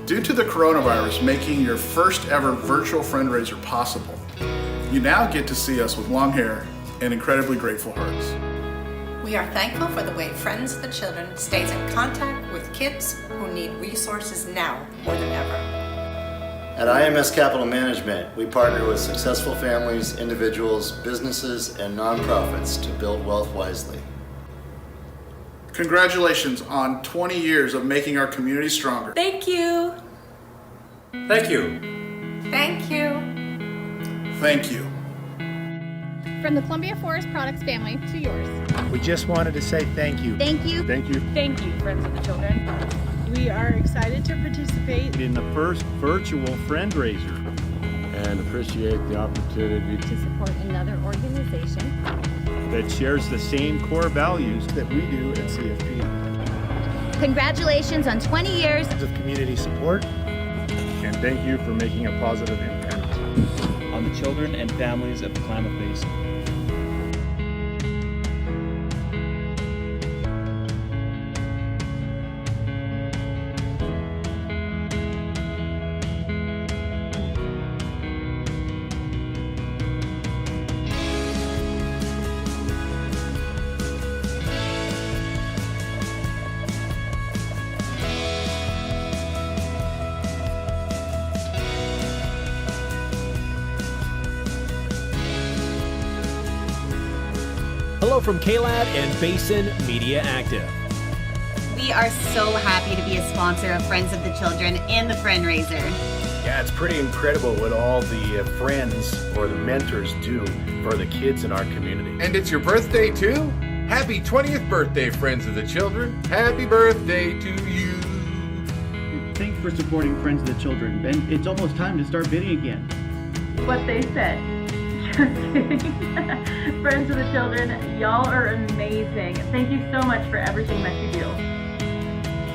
Due to the coronavirus making your first ever virtual fundraiser possible, you now get to see us with long hair and incredibly grateful hearts. We are thankful for the way Friends of the Children stays in contact with kids who need resources now more than ever. At IMS Capital Management, we partner with successful families, individuals, businesses, and nonprofits to build wealth wisely. Congratulations on 20 years of making our community stronger. Thank you. Thank you. Thank you. Thank you. From the Columbia Forest Products family to yours. We just wanted to say thank you. Thank you. Thank you. Thank you, Friends of the Children. We are excited to participate In the first virtual fundraiser. And appreciate the opportunity To support another organization That shares the same core values that we do at CFP. Congratulations on 20 years Of community support. And thank you for making a positive impact on the children and families of the Klamath Basin. Hello from KLAD and Basin Media Active. We are so happy to be a sponsor of Friends of the Children and the Friendraiser. Yeah, it's pretty incredible what all the friends or the mentors do for the kids in our community. And it's your birthday too? Happy 20th birthday, Friends of the Children. Happy birthday to you. Thanks for supporting Friends of the Children. And it's almost time to start bidding again. What they said. Just kidding. Friends of the Children, y'all are amazing. Thank you so much for everything that you do.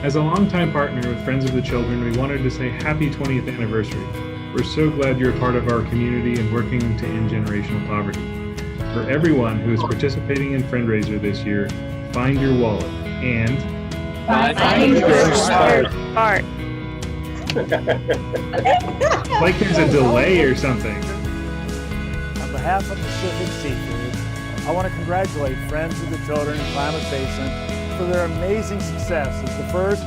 As a longtime partner with Friends of the Children, we wanted to say happy 20th anniversary. We're so glad you're a part of our community and working to end generational poverty. For everyone who is participating in Friendraiser this year, find your wallet and Find your heart. Like there's a delay or something. On behalf of Pacific Seafood, I want to congratulate Friends of the Children in Klamath Basin for their amazing success as the first,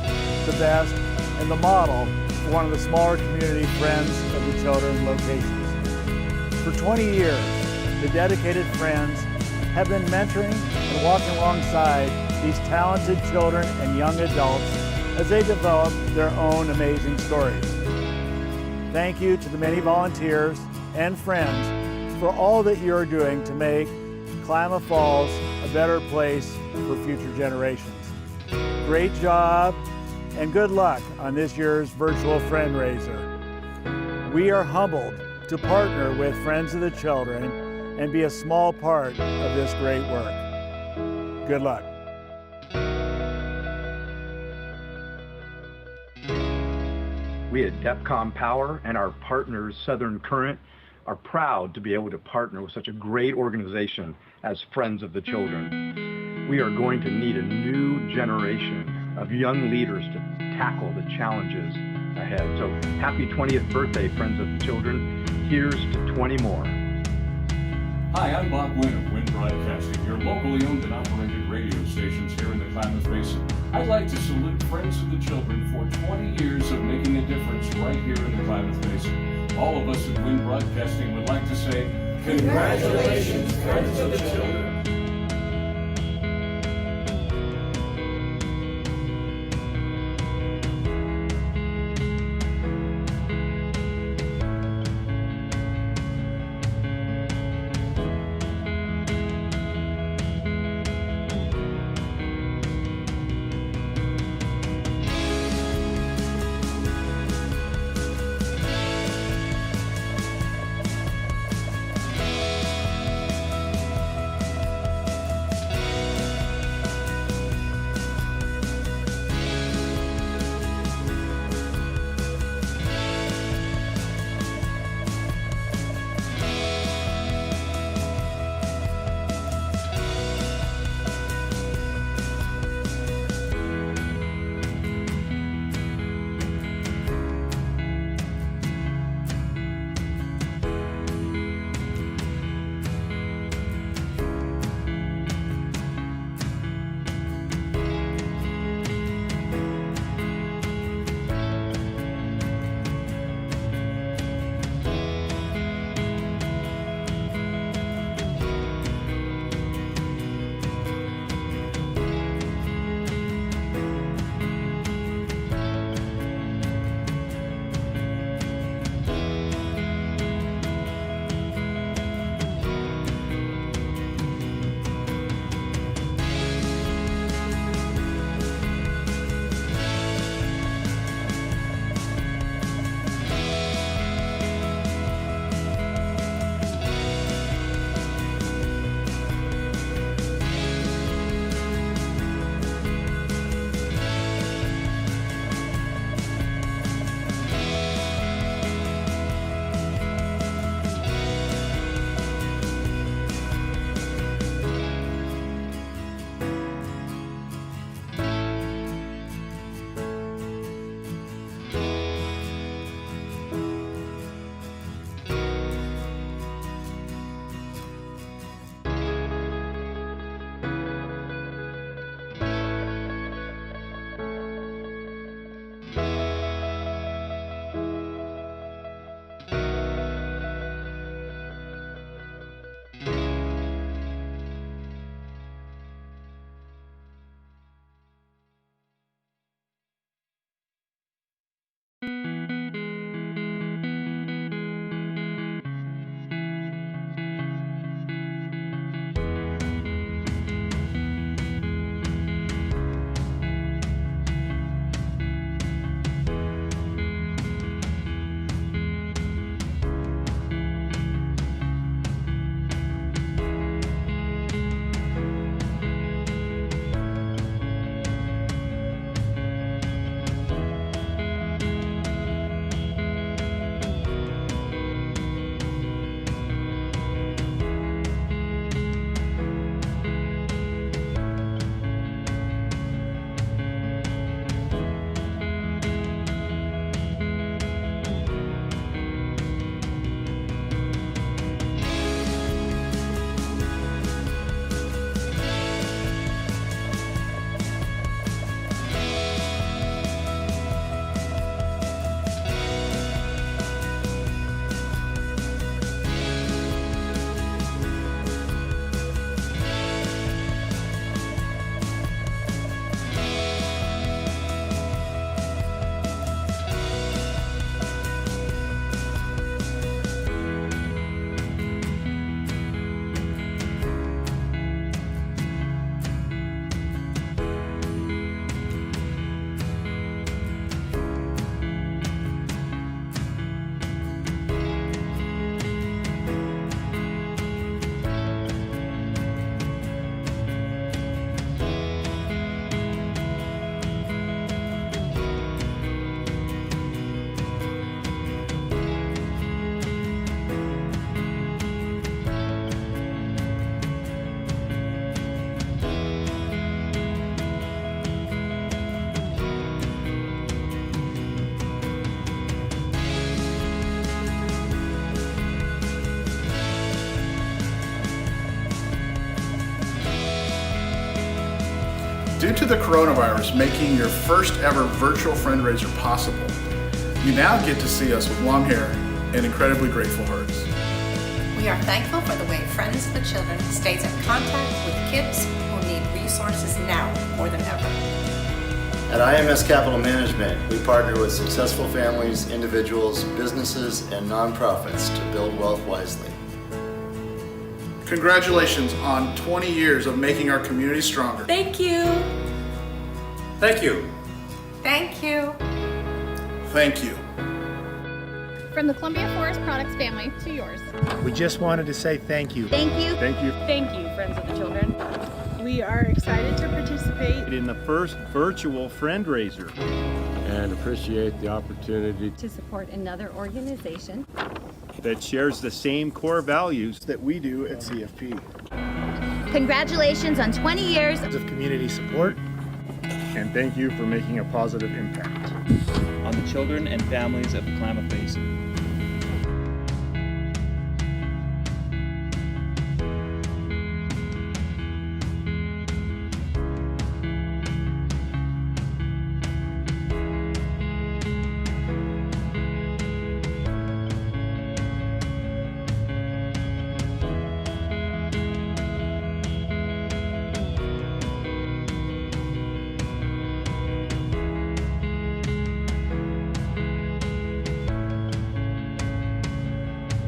the best, and the model for one of the smaller community Friends of the Children locations. For 20 years, the dedicated friends have been mentoring and walking alongside these talented children and young adults as they develop their own amazing stories. Thank you to the many volunteers and friends for all that you're doing to make Klamath Falls a better place for future generations. Great job and good luck on this year's virtual Friendraiser. We are humbled to partner with Friends of the Children and be a small part of this great work. Good luck. We at DEPCOM Power and our partners Southern Current are proud to be able to partner with such a great organization as Friends of the Children. We are going to need a new generation of young leaders to tackle the challenges ahead. So happy 20th birthday, Friends of the Children. Here's to 20 more. Hi, I'm Bob Wynn of Wynn Broadcasting, your locally owned and operated radio stations here in the Klamath Basin. I'd like to salute Friends of the Children for 20 years of making a difference right here in the Klamath Basin. All of us at Wynn Broadcasting would like to say, congratulations, Friends of the Children. Due to the coronavirus making your first ever virtual friend-raiser possible, you now get to see us with long hair and incredibly grateful hearts. We are thankful for the way Friends of the Children stays in contact with kids who need resources now more than ever. At IMS Capital Management, we partner with successful families, individuals, businesses, and nonprofits to build wealth wisely. Congratulations on 20 years of making our community stronger. Thank you. Thank you. Thank you. Thank you. From the Columbia Forest Products family to yours. We just wanted to say thank you. Thank you. Thank you. Thank you, Friends of the Children. We are excited to participate In the first virtual friend raiser. And appreciate the opportunity to support another organization That shares the same core values that we do at CFP. Congratulations on 20 years Of community support. And thank you for making a positive impact on the children and families of the Klamath Basin.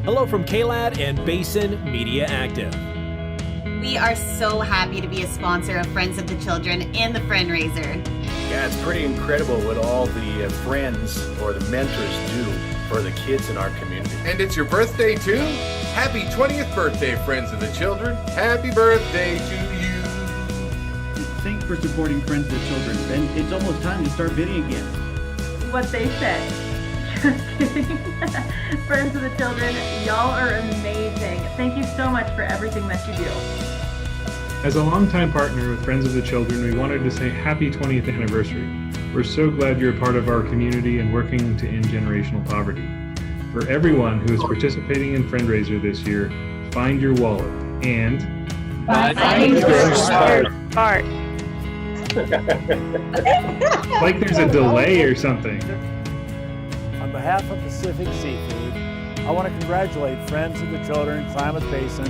Hello from KLAD and Basin Media Active. We are so happy to be a sponsor of Friends of the Children and the Friendraiser. Yeah, it's pretty incredible what all the friends or the mentors do for the kids in our community. And it's your birthday too? Happy 20th birthday, Friends of the Children. Happy birthday to you. Thanks for supporting Friends of the Children. And it's almost time to start bidding again. What they said. Just kidding. Friends of the Children, y'all are amazing. Thank you so much for everything that you do. As a longtime partner with Friends of the Children, we wanted to say happy 20th anniversary. We're so glad you're a part of our community and working to end generational poverty. For everyone who is participating in Friendraiser this year, find your wallet and Find your Heart. like there's a delay or something. On behalf of Pacific Seafood, I want to congratulate Friends of the Children-Klamath Basin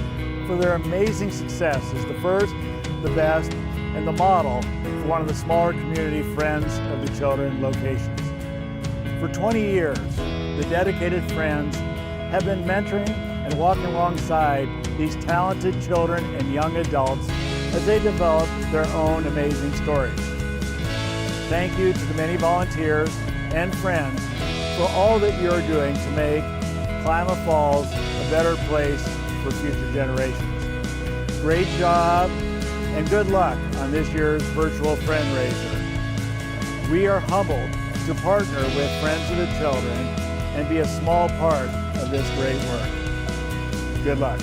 for their amazing success as the first, the best, and the model for one of the smaller community Friends of the Children locations. For 20 years, the dedicated friends have been mentoring and walking alongside these talented children and young adults as they develop their own amazing stories. Thank you to the many volunteers and friends for all that you're doing to make Klamath Falls a better place for future generations. Great job and good luck on this year's virtual Friendraiser. We are humbled to partner with Friends of the Children and be a small part of this great work. Good luck.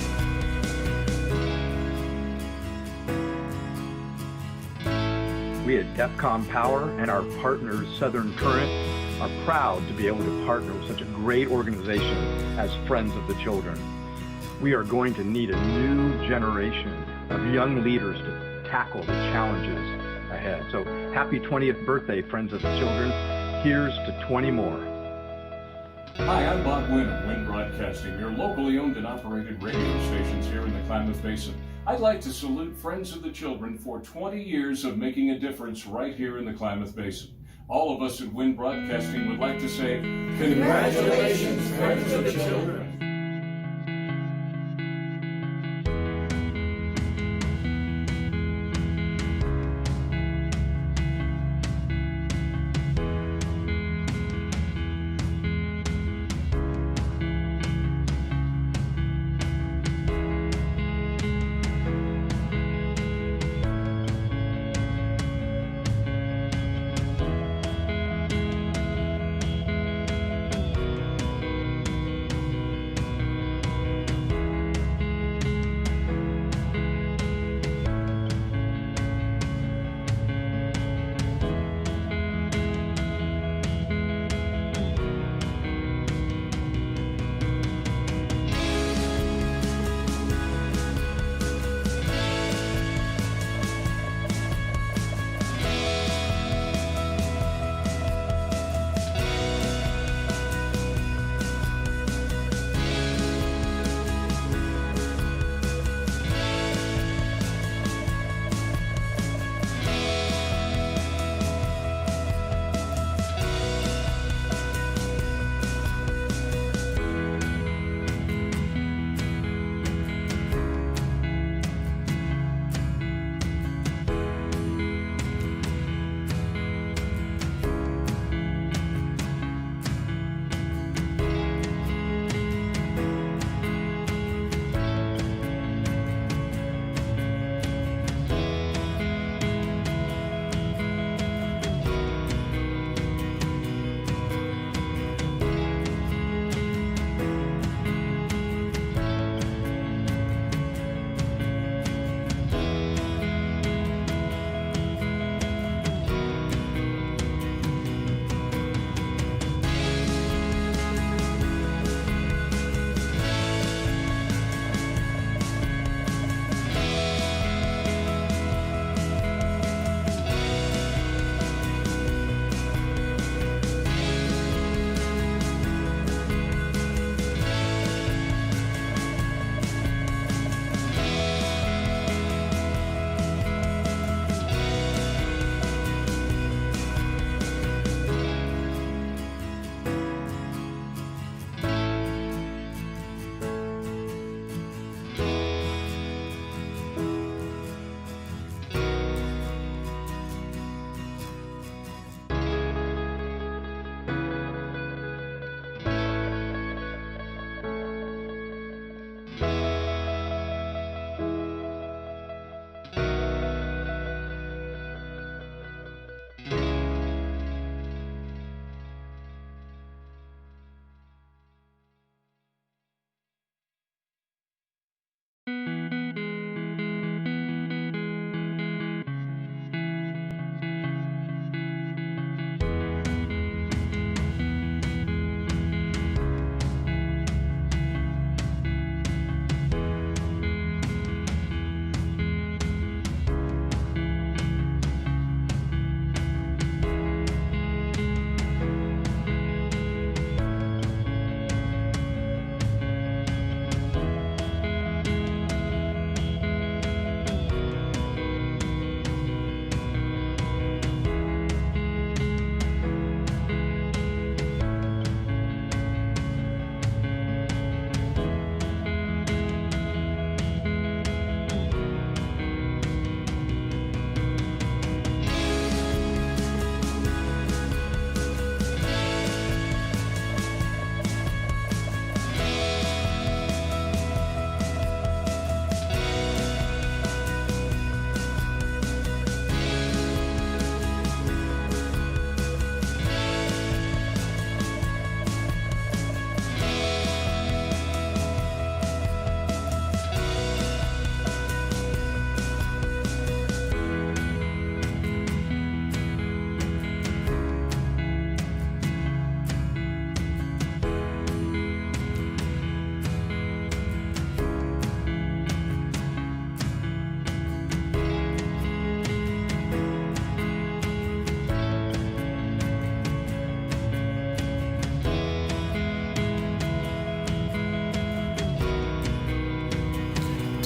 We at DEFCON Power and our partners Southern Current are proud to be able to partner with such a great organization as Friends of the Children. We are going to need a new generation of young leaders to tackle the challenges ahead. So happy 20th birthday, Friends of the Children. Here's to 20 more. Hi, I'm Bob Wynn of Wynn Broadcasting, your locally owned and operated radio stations here in the Klamath Basin. I'd like to salute Friends of the Children for 20 years of making a difference right here in the Klamath Basin. All of us at Wynn Broadcasting would like to say, congratulations, Friends of the Children.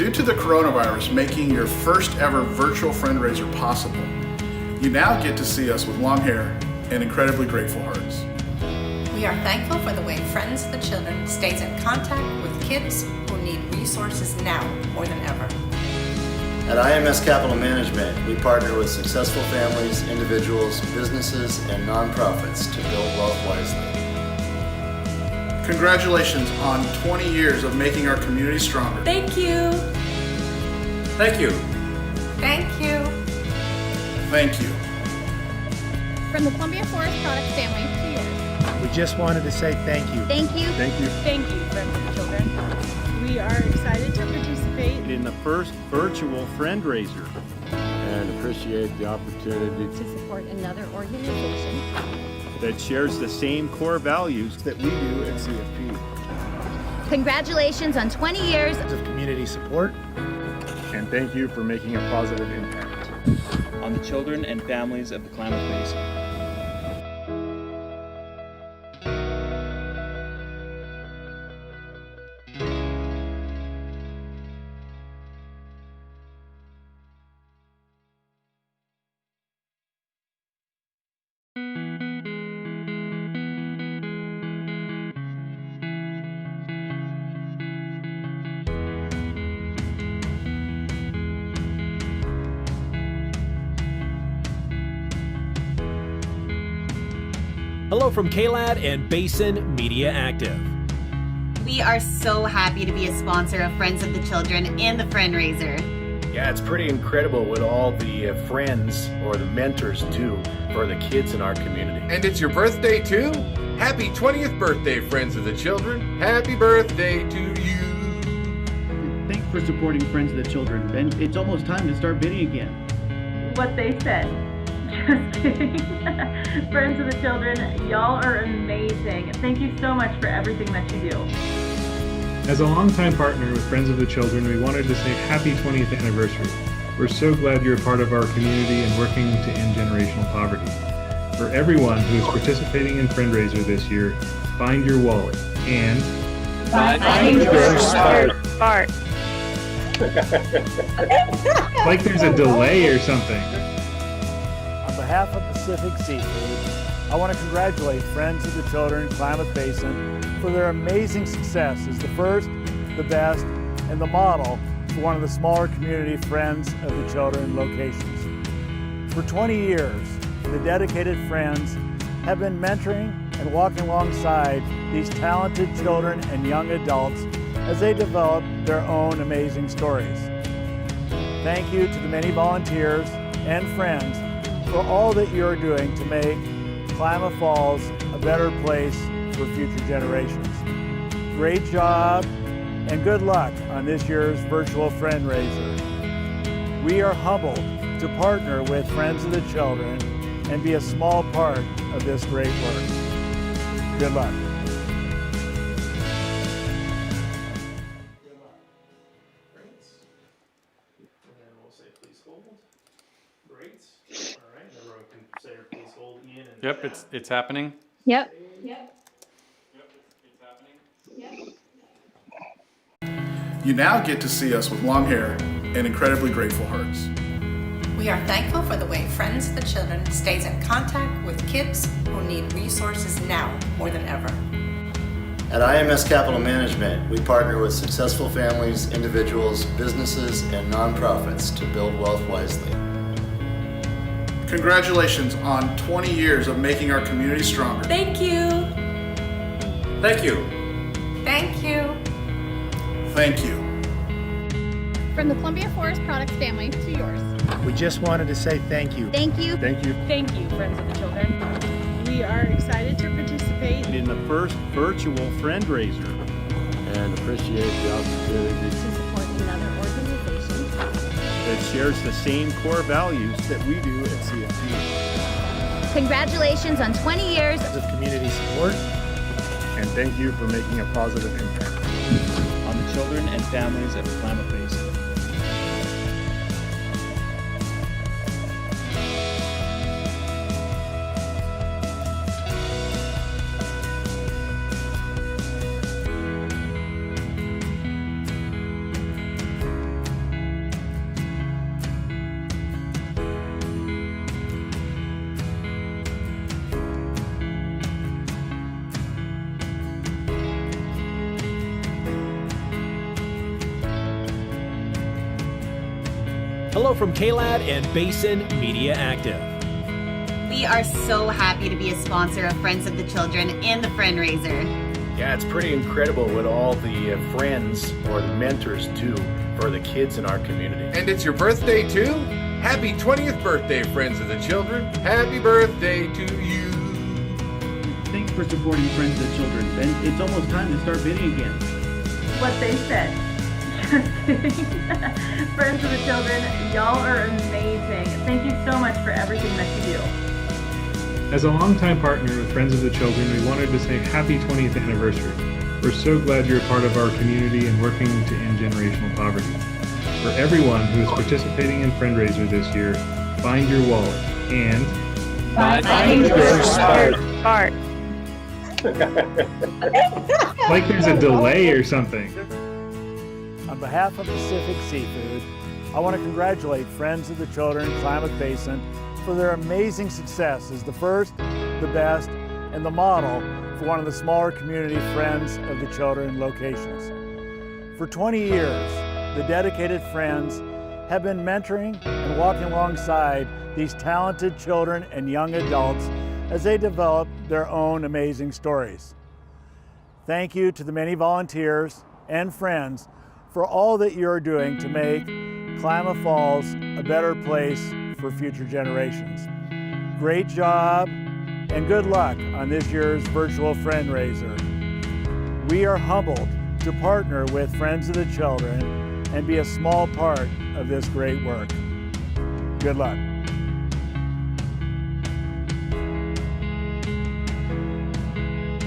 Due to the coronavirus making your first ever virtual fundraiser possible, you now get to see us with long hair and incredibly grateful hearts. We are thankful for the way Friends of the Children stays in contact with kids who need resources now more than ever. At IMS Capital Management, we partner with successful families, individuals, businesses, and nonprofits to build wealth wisely. Congratulations on 20 years of making our community stronger. Thank you. Thank you. Thank you. Thank you. From the Columbia Forest Products family to yours. We just wanted to say thank you. Thank you. Thank you. Thank you, Friends of the Children. We are excited to participate In the first virtual friend raiser. And appreciate the opportunity To support another organization That shares the same core values that we do at CFP. Congratulations on 20 years Of community support. And thank you for making a positive impact. on the children and families of the Klamath Basin. Hello from KLAD and Basin Media Active. We are so happy to be a sponsor of Friends of the Children and the Friendraiser. Yeah, it's pretty incredible what all the friends or the mentors do for the kids in our community. And it's your birthday too? Happy 20th birthday, Friends of the Children. Happy birthday to you. Thanks for supporting Friends of the Children. Ben, it's almost time to start bidding again. What they said. Just kidding. Friends of the Children, y'all are amazing. Thank you so much for everything that you do. As a longtime partner with Friends of the Children, we wanted to say happy 20th anniversary. We're so glad you're a part of our community and working to end generational poverty. For everyone who is participating in Friendraiser this year, find your wallet and Find your smart. like there's a delay or something. On behalf of Pacific Seafood, I want to congratulate Friends of the Children-Klamath Basin for their amazing success as the first, the best, and the model for one of the smaller community Friends of the Children locations. For 20 years, the dedicated friends have been mentoring and walking alongside these talented children and young adults as they develop their own amazing stories. Thank you to the many volunteers and friends for all that you're doing to make Klamath Falls a better place for future generations. Great job and good luck on this year's virtual Friendraiser. We are humbled to partner with Friends of the Children and be a small part of this great work. Good luck. Yep, it's happening. Yep. You now get to see us with long hair and incredibly grateful hearts. We are thankful for the way Friends of the Children stays in contact with kids who need resources now more than ever. At IMS Capital Management, we partner with successful families, individuals, businesses, and nonprofits to build wealth wisely. Congratulations on 20 years of making our community stronger. Thank you. Thank you. Thank you. Thank you. From the Columbia Forest Products family to yours. We just wanted to say thank you. Thank you. Thank you. Thank you, Friends of the Children. We are excited to participate In the first virtual friend raiser. and appreciate the opportunity to support another organization That shares the same core values that we do at CFP. Congratulations on 20 years of community support. And thank you for making a positive impact on the children and families of the Klamath Basin. Hello from KLAD and Basin Media Active. We are so happy to be a sponsor of Friends of the Children and the Friendraiser. Yeah, it's pretty incredible what all the friends or the mentors do for the kids in our community. And it's your birthday too? Happy 20th birthday, Friends of the Children. Happy birthday to you. Thanks for supporting Friends of the Children. Ben, it's almost time to start bidding again. What they said. Just kidding. Friends of the Children, y'all are amazing. Thank you so much for everything that you do. As a longtime partner with Friends of the Children, we wanted to say happy 20th anniversary. We're so glad you're a part of our community and working to end generational poverty. For everyone who is participating in Friendraiser this year, find your wallet and Find your spark. like there's a delay or something. On behalf of Pacific Seafood, I want to congratulate Friends of the Children-Klamath Basin for their amazing success as the first, the best, and the model for one of the smaller community Friends of the Children locations. For 20 years, the dedicated friends have been mentoring and walking alongside these talented children and young adults as they develop their own amazing stories. Thank you to the many volunteers and friends for all that you're doing to make Klamath Falls a better place for future generations. Great job and good luck on this year's virtual Friendraiser. We are humbled to partner with Friends of the Children and be a small part of this great work. Good luck.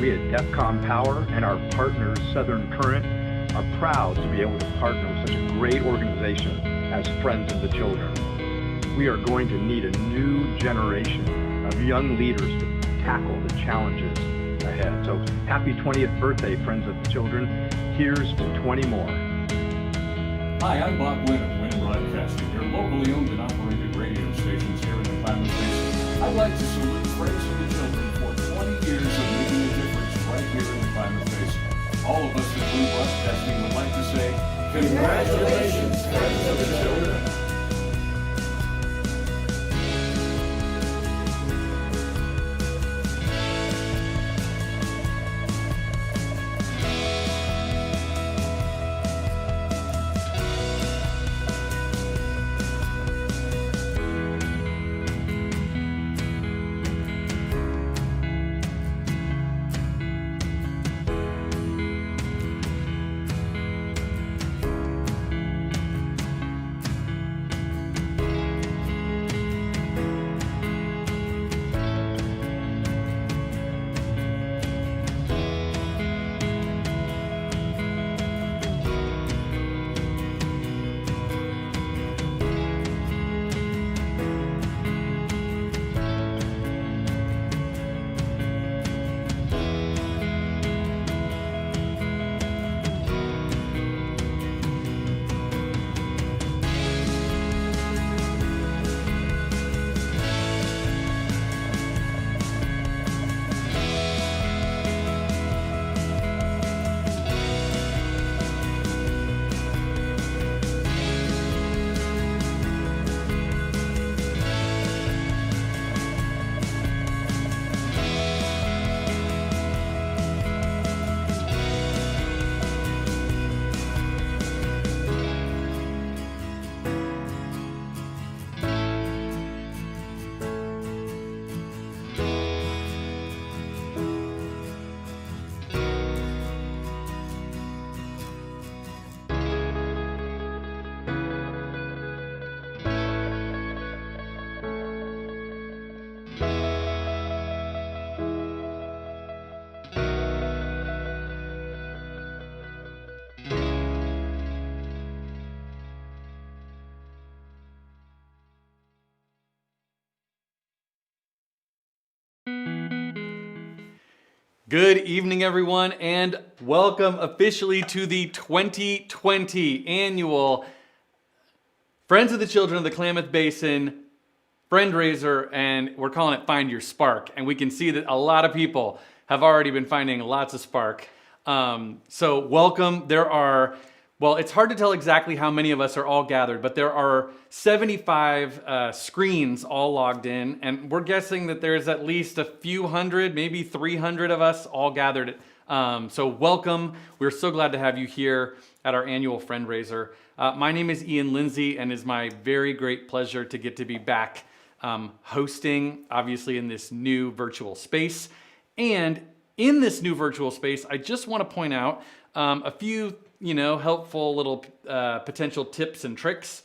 We at DEFCON Power and our partners Southern Current are proud to be able to partner with such a great organization as Friends of the Children. We are going to need a new generation of young leaders to tackle the challenges ahead. So happy 20th birthday, Friends of the Children. Here's to 20 more. Hi, I'm Bob Wynn of Wynn Broadcasting, your locally owned and operated radio stations here in the Klamath Basin. I'd like to salute Friends of the Children for 20 years of making a difference right here in the Klamath Basin. All of us at Wynn Broadcasting would like to say, congratulations, Friends of the Children. Good evening, everyone, and welcome officially to the 2020 annual Friends of the Children of the Klamath Basin Friendraiser, and we're calling it Find Your Spark. And we can see that a lot of people have already been finding lots of spark. So welcome. well, it's hard to tell exactly how many of us are all gathered, but there are 75 screens all logged in, and we're guessing that there's at least a few hundred, maybe 300 of us all gathered. So welcome. We're so glad to have you here at our annual fundraiser. My name is Lindsay, and it's my very great pleasure to get to be back hosting, obviously, in this new virtual space. And in this new virtual space, I just want to point out a few helpful little potential tips and tricks.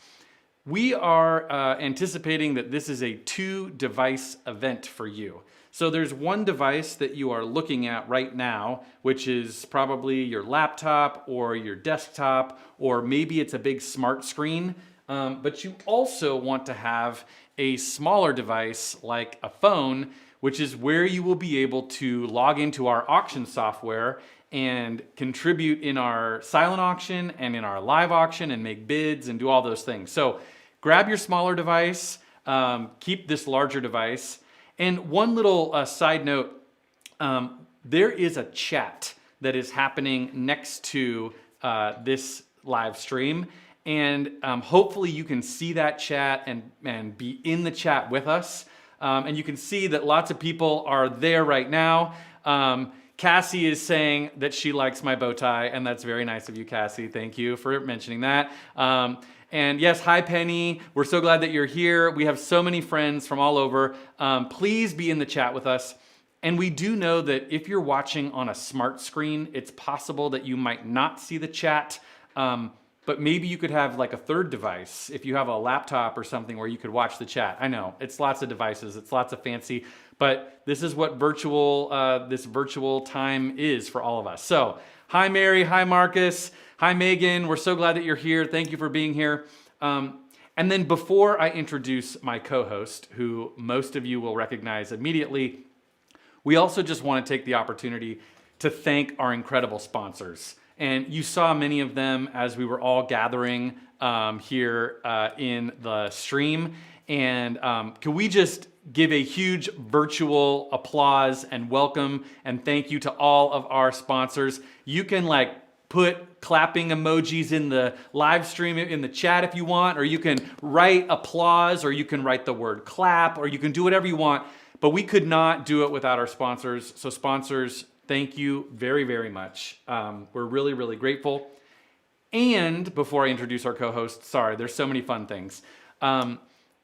We are anticipating that this is a 2-device event for you. So there's one device that you are looking at right now, which is probably your laptop or your desktop, or maybe it's a big smart screen. But you also want to have a smaller device like a phone, which is where you will be able to log into our auction software and contribute in our silent auction and in our live auction and make bids and do all those things. So grab your smaller device, keep this larger device. And one little side note, there is a chat that is happening next to this live stream. And hopefully you can see that chat and be in the chat with us. And you can see that lots of people are there right now. Cassie is saying that she likes my bow tie, and that's very nice of you, Cassie. Thank you for mentioning that. And yes, hi, Penny. We're so glad that you're here. We have so many friends from all over. Please be in the chat with us. And we do know that if you're watching on a smart screen, it's possible that you might not see the chat. But maybe you could have like a third device if you have a laptop or something where you could watch the chat. I know, it's lots of devices, it's lots of fancy, but this is what this virtual time is for all of us. So, hi Mary, hi Marcus, hi Megan, we're so glad that you're here. Thank you for being here. And then before I introduce my co-host, who most of you will recognize immediately, we also just want to take the opportunity to thank our incredible sponsors. And you saw many of them as we were all gathering here in the stream. And can we just give a huge virtual applause and welcome and thank you to all of our sponsors. You can put clapping emojis in the live stream in the chat if you want, or you can write applause, or you can write the word clap, or you can do whatever you want. But we could not do it without our sponsors. So sponsors, thank you very, very much. We're really, really grateful. And before I introduce our co-host, sorry, there's so many fun things.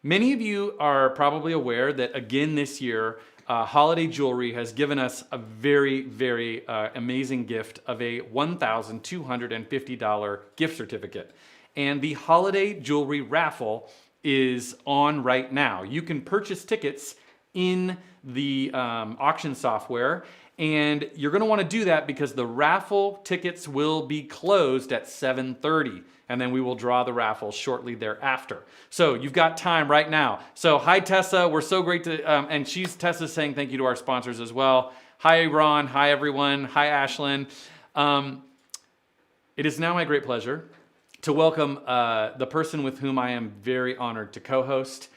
Many of you are probably aware that again this year, Holiday Jewelry has given us a very, very amazing gift of a $1,250 gift certificate. And the Holiday Jewelry raffle is on right now. You can purchase tickets in the auction software. And you're going to want to do that because the raffle tickets will be closed at 7:30, and then we will draw the raffle shortly thereafter. So you've got time right now. So hi Tessa, we're so great to, and Tessa's saying thank you to our sponsors as well. Hi Ron, hi everyone, hi Ashlyn. It is now my great pleasure to welcome the person with whom I am very honored to co-host.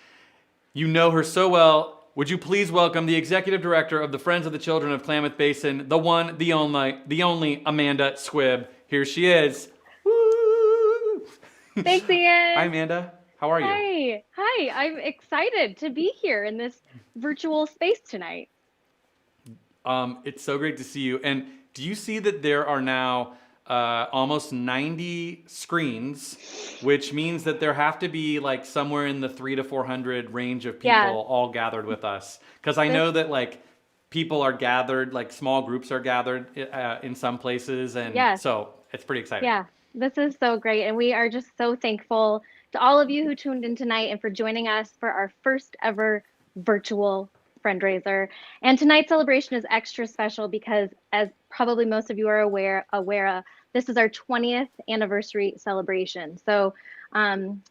You know her so well. Would you please welcome the Executive Director of the Friends of the Children of Klamath Basin, the one, the only Amanda Squibb. Here she is. Woo! Thanks, Ian. Hi, Amanda. How are you? Hi. I'm excited to be here in this virtual space tonight. It's so great to see you. And do you see that there are now almost 90 screens, which means that there have to be somewhere in the 300 to 400 range of people all gathered with us. Because I know that people are gathered, small groups are gathered in some places, and so it's pretty exciting. Yeah, this is so great, and we are just so thankful to all of you who tuned in tonight and for joining us for our first ever virtual fundraiser. And tonight's celebration is extra special because, as probably most of you are aware of, this is our 20th anniversary celebration. So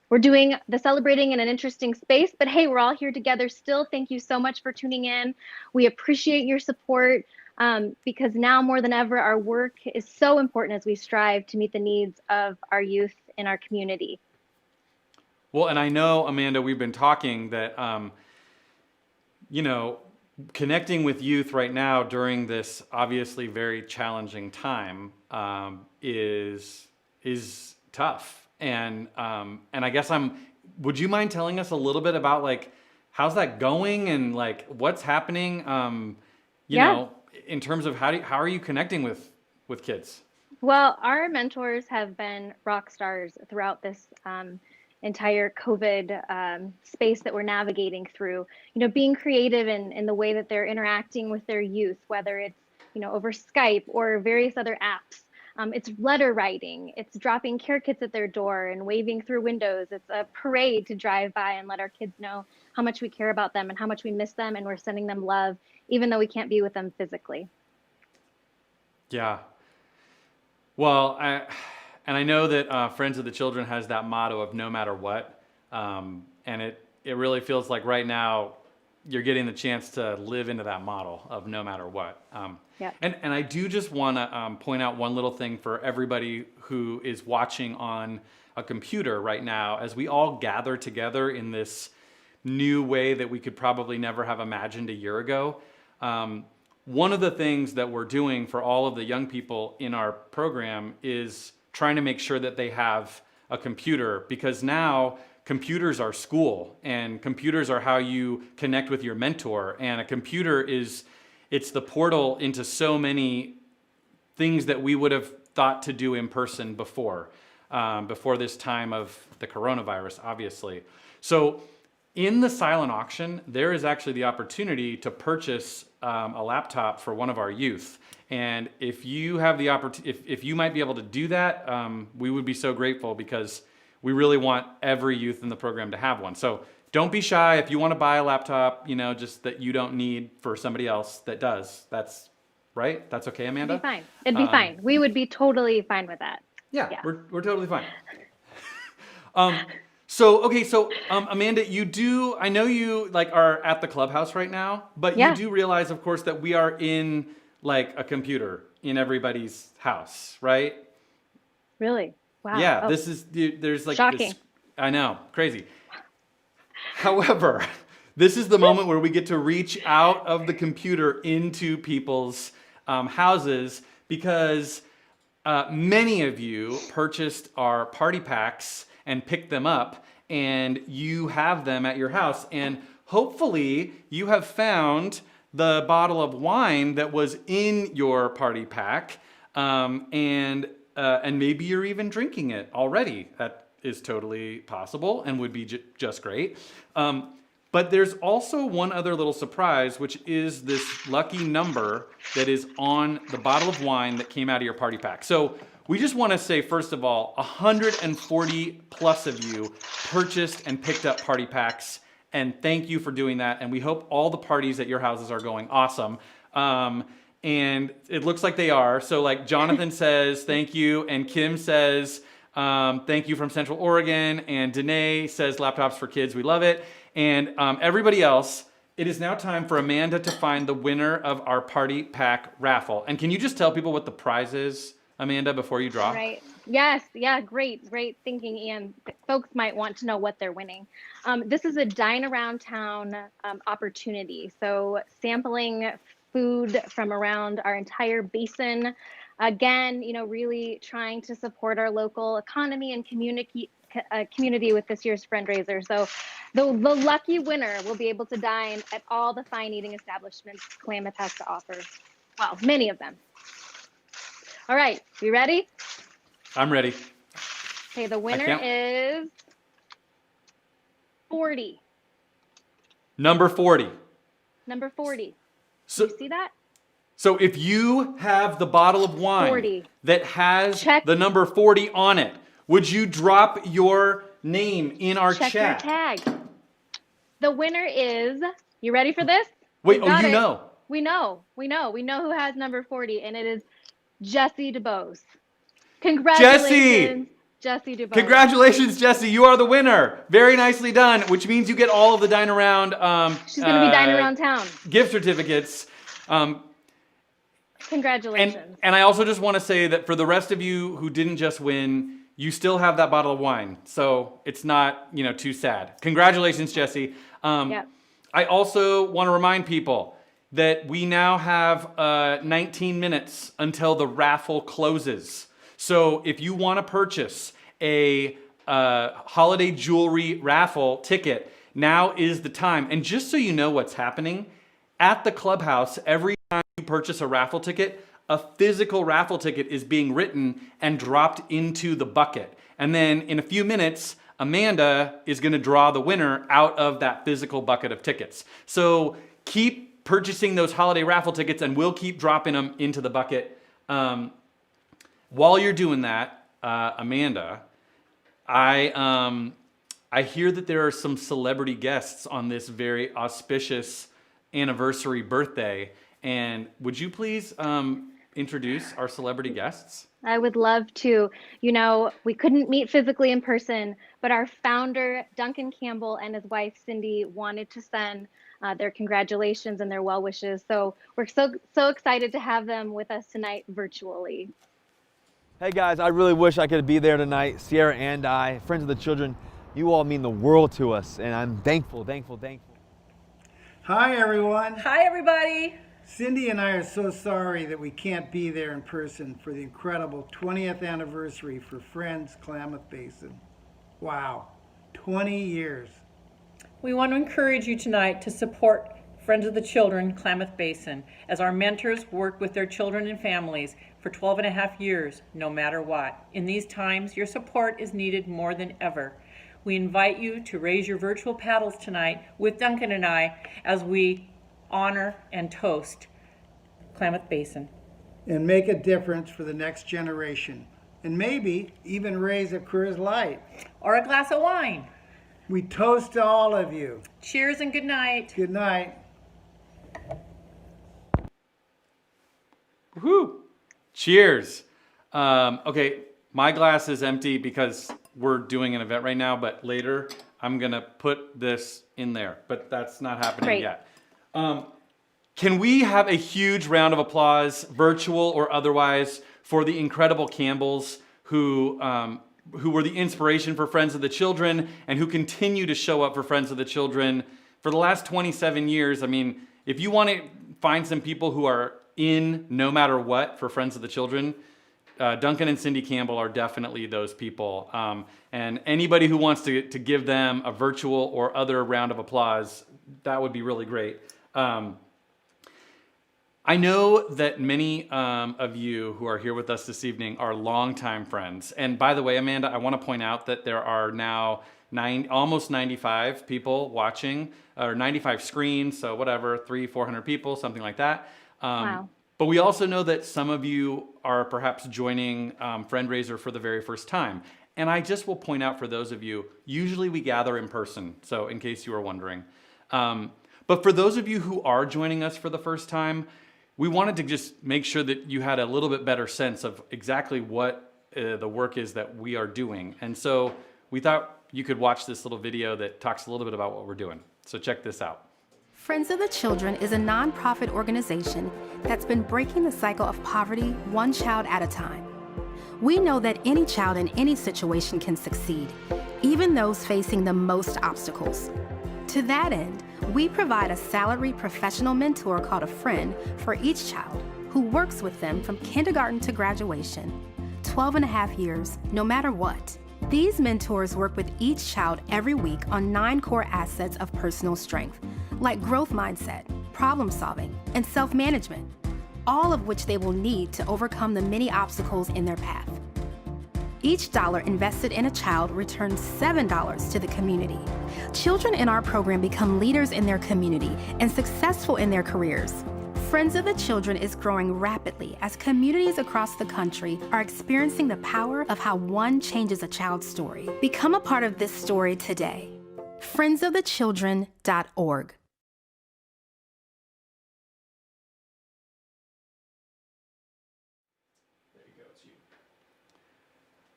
we're doing the celebrating in an interesting space, but hey, we're all here together still. Thank you so much for tuning in. We appreciate your support because now more than ever, our work is so important as we strive to meet the needs of our youth in our community. Well, and I know, Amanda, we've been talking that, connecting with youth right now during this obviously very challenging time is tough. And I guess would you mind telling us a little bit about like, how's that going and like what's happening, you know, in terms of how are you connecting with kids? Well, our mentors have been rock stars throughout this entire COVID space that we're navigating through. You know, being creative in the way that they're interacting with their youth, whether it's, you know, over Skype or various other apps. It's letter writing, it's dropping care kits at their door and waving through windows. It's a parade to drive by and let our kids know how much we care about them and how much we miss them, and we're sending them love, even though we can't be with them physically. Yeah. Well, I know that Friends of the Children has that motto of no matter what. And it really feels like right now you're getting the chance to live into that model of no matter what. Yeah. And I do just want to point out one little thing for everybody who is watching on a computer right now, as we all gather together in this new way that we could probably never have imagined a year ago. One of the things that we're doing for all of the young people in our program is trying to make sure that they have a computer, because now computers are school and computers are how you connect with your mentor, and a computer it's the portal into so many things that we would have thought to do in person before this time of the coronavirus, obviously. So in the silent auction, there is actually the opportunity to purchase a laptop for one of our youth. And if you have the opportunity, if you might be able to do that, we would be so grateful, because we really want every youth in the program to have one. So don't be shy. If you want to buy a laptop, you know, just that you don't need for somebody else that does. That's right. That's okay, Amanda? It'd be fine. It'd be fine. We would be totally fine with that. Yeah. We're totally fine. So Amanda, I know you like are at the clubhouse right now, but you do realize, of course, that we are in like a computer in everybody's house, right? Really? Wow. Yeah, there's like shocking. I know, crazy. However, this is the moment where we get to reach out of the computer into people's houses, because many of you purchased our party packs and picked them up, and you have them at your house. And hopefully you have found the bottle of wine that was in your party pack, and maybe you're even drinking it already. That is totally possible and would be just great. But there's also one other little surprise, which is this lucky number that is on the bottle of wine that came out of your party pack. So we just want to say, first of all, 140 plus of you purchased and picked up party packs, and thank you for doing that. And we hope all the parties at your houses are going awesome. And it looks like they are. So like Jonathan says, thank you. And Kim says, thank you from Central Oregon. And Danae says, laptops for kids, we love it. And everybody else, it is now time for Amanda to find the winner of our party pack raffle. And can you just tell people what the prize is, Amanda, before you draw? Right. Yes. Yeah. Great thinking, Ian. Folks might want to know what they're winning. This is a dine around town opportunity. So sampling food from around our entire basin. Again, you know, really trying to support our local economy and community with this year's fundraiser. So the lucky winner will be able to dine at all the fine eating establishments Klamath has to offer. Well, many of them. All right, you ready? I'm ready. Okay, the winner is 40. Number 40. Number 40. So, you see that? So if you have the bottle of wine 40. that has the number 40 on it, would you drop your name in our chat? Check your tag. The winner is, you ready for this? Wait, you know. We know who has number 40, and it is Jesse DeBose. Congratulations, Jesse DeBose. Congratulations, Jesse. You are the winner. Very nicely done, which means you get all of the Dine Around she's going to be dining around town. Gift certificates. Congratulations. And I also just want to say that for the rest of you who didn't just win, you still have that bottle of wine. So it's not, too sad. Congratulations, Jesse. Yep. I also want to remind people that we now have 19 minutes until the raffle closes. So if you want to purchase a holiday jewelry raffle ticket, now is the time. And just so you know what's happening, at the clubhouse, every time you purchase a raffle ticket, a physical raffle ticket is being written and dropped into the bucket. And then in a few minutes, Amanda is going to draw the winner out of that physical bucket of tickets. So keep purchasing those holiday raffle tickets and we'll keep dropping them into the bucket. While you're doing that, Amanda, I hear that there are some celebrity guests on this very auspicious anniversary birthday. And would you please introduce our celebrity guests? I would love to. You know, we couldn't meet physically in person, but our founder, Duncan Campbell, and his wife, Cindy, wanted to send their congratulations and their well wishes. So we're so excited to have them with us tonight virtually. Hey guys, I really wish I could be there tonight. Sierra and I, Friends of the Children, you all mean the world to us, and I'm thankful. Hi everyone. Hi everybody. Cindy and I are so sorry that we can't be there in person for the incredible 20th anniversary for Friends Klamath Basin. Wow, 20 years. We want to encourage you tonight to support Friends of the Children, Klamath Basin, as our mentors work with their children and families for 12 and a half years, no matter what. In these times, your support is needed more than ever. We invite you to raise your virtual paddles tonight with Duncan and I as we honor and toast Klamath Basin. And make a difference for the next generation. And maybe even raise a Coors Light. Or a glass of wine. We toast to all of you. Cheers and good night. Good night. Woohoo! Cheers. Okay, my glass is empty because we're doing an event right now, but later I'm gonna put this in there, but that's not happening yet. Can we have a huge round of applause, virtual or otherwise, for the incredible Campbells who were the inspiration for Friends of the Children and who continue to show up for Friends of the Children for the last 27 years. I mean, if you want to find some people who are in no matter what for Friends of the Children, Duncan and Cindy Campbell are definitely those people. And anybody who wants to give them a virtual or other round of applause, that would be really great. I know that many of you who are here with us this evening are longtime friends. And by the way, Amanda, I want to point out that there are now almost 95 people watching, or 95 screens, so whatever, 300-400 people, something like that. Wow. But we also know that some of you are perhaps joining Friendraiser for the very first time. And I just will point out for those of you, usually we gather in person, so in case you were wondering. But for those of you who are joining us for the first time, we wanted to just make sure that you had a little bit better sense of exactly what the work is that we are doing. And so we thought you could watch this little video that talks a little bit about what we're doing. So check this out. Friends of the Children is a nonprofit organization that's been breaking the cycle of poverty one child at a time. We know that any child in any situation can succeed, even those facing the most obstacles. To that end, we provide a salaried professional mentor called a friend for each child who works with them from kindergarten to graduation, 12 and a half years, no matter what. These mentors work with each child every week on 9 core assets of personal strength, like growth mindset, problem solving, and self-management, all of which they will need to overcome the many obstacles in their path. Each dollar invested in a child returns $7 to the community. Children in our program become leaders in their community and successful in their careers. Friends of the Children is growing rapidly as communities across the country are experiencing the power of how one changes a child's story. Become a part of this story today. friendsofthechildren.org.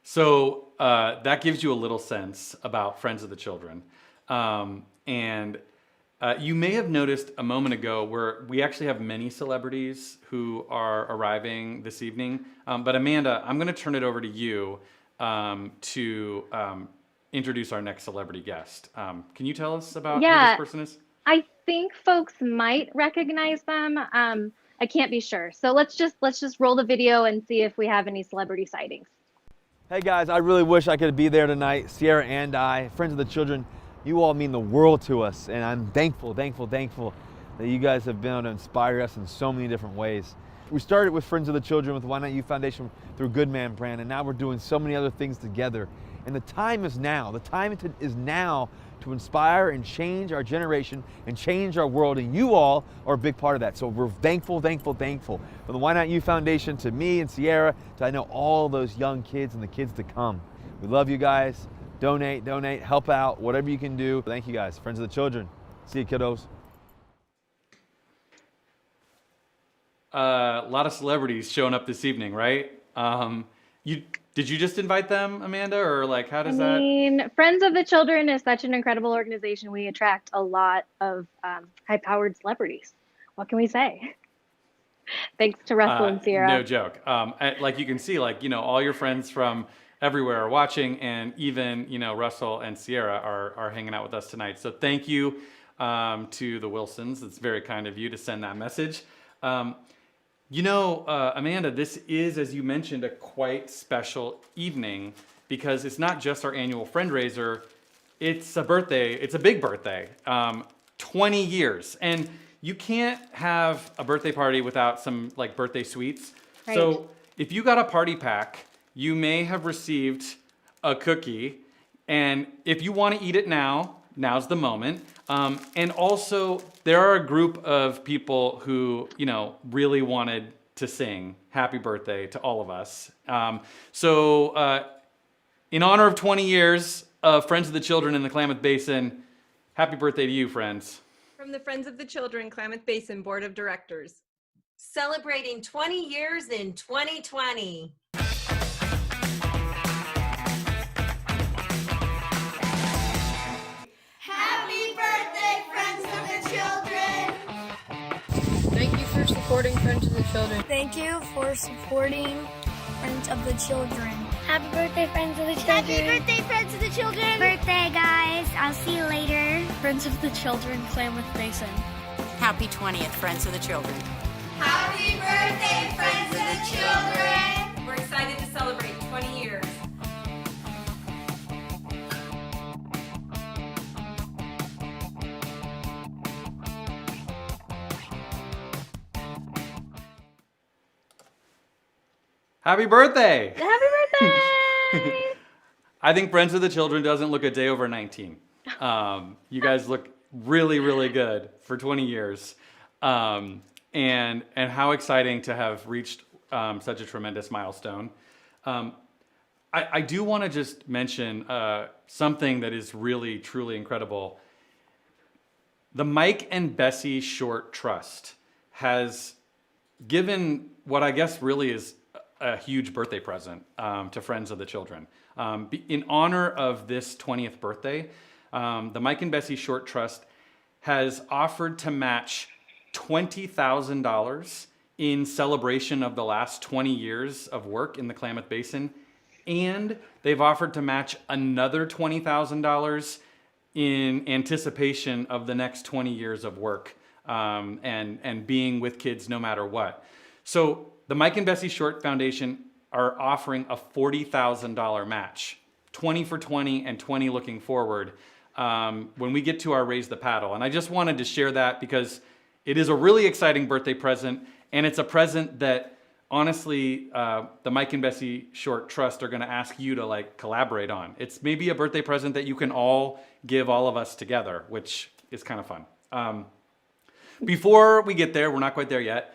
So that gives you a little sense about Friends of the Children. And you may have noticed a moment ago where we actually have many celebrities who are arriving this evening. But Amanda, I'm going to turn it over to you to introduce our next celebrity guest. Can you tell us about who this person is? I think folks might recognize them. I can't be sure. So let's just roll the video and see if we have any celebrity sightings. Hey guys, I really wish I could be there tonight. Sierra and I, Friends of the Children, you all mean the world to us, and I'm thankful that you guys have been able to inspire us in so many different ways. We started with Friends of the Children with Why Not You Foundation through Good Man Brand, and now we're doing so many other things together. And the time is now. The time is now to inspire and change our generation and change our world, and you all are a big part of that. So we're thankful. From the Why Not You Foundation to me and Sierra to I know all those young kids and the kids to come. We love you guys. Donate, help out, whatever you can do. Thank you guys, Friends of the Children. See you, kiddos. A lot of celebrities showing up this evening, right? Did you just invite them, Amanda, or like how does that? I mean, Friends of the Children is such an incredible organization. We attract a lot of high-powered celebrities. What can we say? Thanks to Russell and Sierra. No joke. Like you can see, like, you know, all your friends from everywhere are watching, and even, you know, Russell and Sierra are hanging out with us tonight. So thank you to the Wilsons. It's very kind of you to send that message. You know, Amanda, this is, as you mentioned, a quite special evening because it's not just our annual friendraiser. It's a birthday. It's a big birthday. 20 years. And you can't have a birthday party without some like birthday sweets. Right. So if you got a party pack, you may have received a cookie. And if you want to eat it now, now's the moment. And also, there are a group of people who, you know, really wanted to sing happy birthday to all of us. So in honor of 20 years of Friends of the Children in the Klamath Basin, happy birthday to you, friends. From the Friends of the Children Klamath Basin Board of Directors. Celebrating 20 years in 2020. Happy birthday, Friends of the Children! Thank you for supporting Friends of the Children. Thank you for supporting Friends of the Children. Happy birthday, Friends of the Children. Happy birthday, Friends of the Children! Birthday, guys. I'll see you later. Friends of the Children, Klamath Basin. Happy 20th, Friends of the Children. Happy birthday, Friends of the Children! We're excited to celebrate 20 years. Happy birthday! Happy birthday! I think Friends of the Children doesn't look a day over 19. You guys look really, really good for 20 years. And how exciting to have reached such a tremendous milestone. I do want to just mention something that is really, truly incredible. The Mike and Bessie Short Trust has given what I guess really is a huge birthday present to Friends of the Children. In honor of this 20th birthday, the Mike and Bessie Short Trust has offered to match $20,000 in celebration of the last 20 years of work in the Klamath Basin, and they've offered to match another $20,000 in anticipation of the next 20 years of work and being with kids no matter what. So the Mike and Bessie Short Foundation are offering a $40,000 match, 20 for 20 and 20 looking forward when we get to our Raise the Paddle. And I just wanted to share that because it is a really exciting birthday present, and it's a present that honestly the Mike and Bessie Short Trust are going to ask you to like collaborate on. It's maybe a birthday present that you can all give all of us together, which is kind of fun. Before we get there, we're not quite there yet.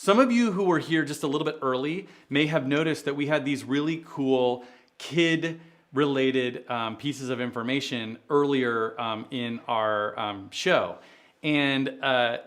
Some of you who were here just a little bit early may have noticed that we had these really cool kid-related pieces of information earlier in our show. And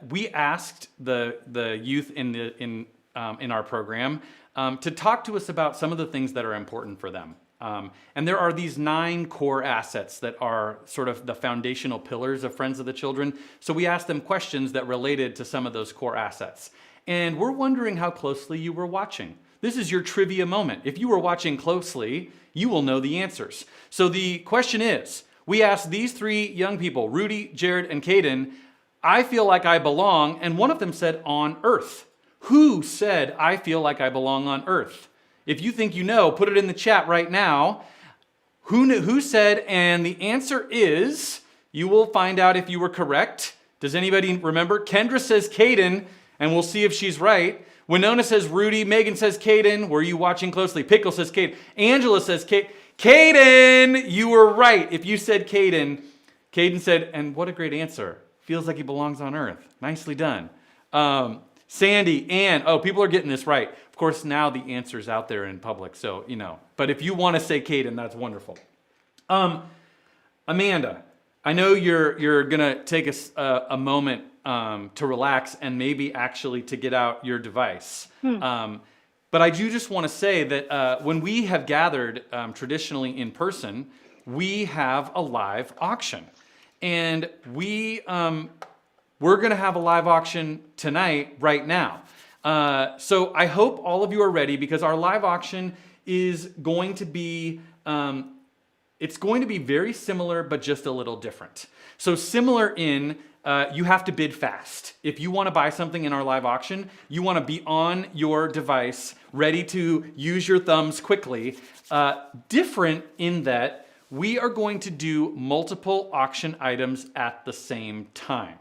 we asked the youth in our program to talk to us about some of the things that are important for them. And there are these 9 core assets that are sort of the foundational pillars of Friends of the Children. So we asked them questions that related to some of those core assets. And we're wondering how closely you were watching. This is your trivia moment. If you were watching closely, you will know the answers. So the question is, we asked these 3 young people, Rudy, Jared, and Caden, I feel like I belong, and one of them said on earth. Who said I feel like I belong on earth? If you think you know, put it in the chat right now. Who said, and the answer is, you will find out if you were correct. Does anybody remember? Kendra says Caden, and we'll see if she's right. Winona says Rudy. Megan says Caden. Were you watching closely? Pickle says Caden. Angela says Caden, you were right. If you said Caden, Caden said, and what a great answer. Feels like he belongs on Earth. Nicely done. Sandy, Ann, oh, people are getting this right. Of course, now the answer's out there in public, so, you know. But if you want to say Caden, that's wonderful. Amanda, I know you're going to take a moment to relax and maybe actually to get out your device. But I do just want to say that when we have gathered traditionally in person, we have a live auction. And we're going to have a live auction tonight, right now. So I hope all of you are ready, because our live auction is going to be, it's going to be very similar, but just a little different. So similar in, you have to bid fast. If you want to buy something in our live auction, you want to be on your device, ready to use your thumbs quickly. Different in that we are going to do multiple auction items at the same time.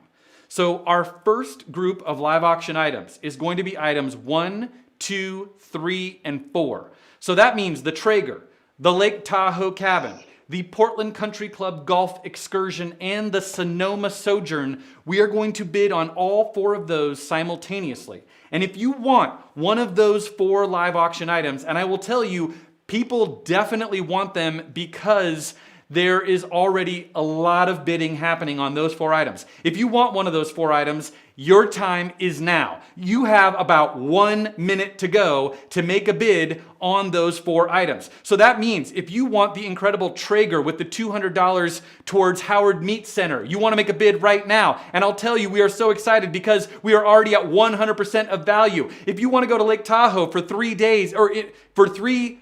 So our first group of live auction items is going to be items 1, 2, 3, and 4. So that means the Traeger, the Lake Tahoe cabin, the Portland Country Club golf excursion, and the Sonoma Sojourn. We are going to bid on all 4 of those simultaneously. And if you want one of those 4 live auction items, and I will tell you, people definitely want them because there is already a lot of bidding happening on those 4 items. If you want one of those 4 items, your time is now. You have about 1 minute to go to make a bid on those 4 items. So that means if you want the incredible Traeger with the $200 towards Howard Meat Center, you want to make a bid right now. And I'll tell you, we are so excited because we are already at 100% of value. If you want to go to Lake Tahoe for 3 days, or for 3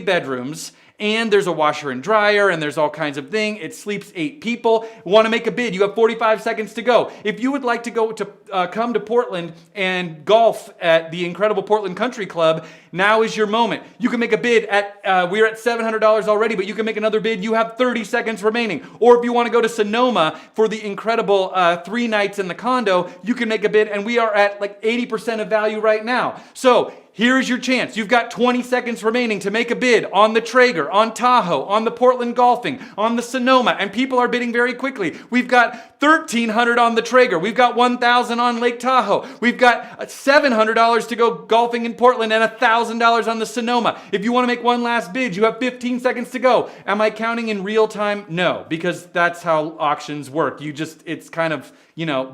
bedrooms, and there's a washer and dryer, and there's all kinds of things. It sleeps 8 people. Want to make a bid? You have 45 seconds to go. If you would like to go to come to Portland and golf at the incredible Portland Country Club, now is your moment. You can make a bid at, we're at $700 already, but you can make another bid. You have 30 seconds remaining. Or if you want to go to Sonoma for the incredible 3 nights in the condo, you can make a bid, and we are at like 80% of value right now. So here's your chance. You've got 20 seconds remaining to make a bid on the Traeger, on Tahoe, on the Portland Golfing, on the Sonoma, and people are bidding very quickly. We've got $1,300 on the Traeger. We've got $1,000 on Lake Tahoe. We've got $700 to go golfing in Portland and $1,000 on the Sonoma. If you want to make one last bid, you have 15 seconds to go. Am I counting in real time? No, because that's how auctions work. It's kind of,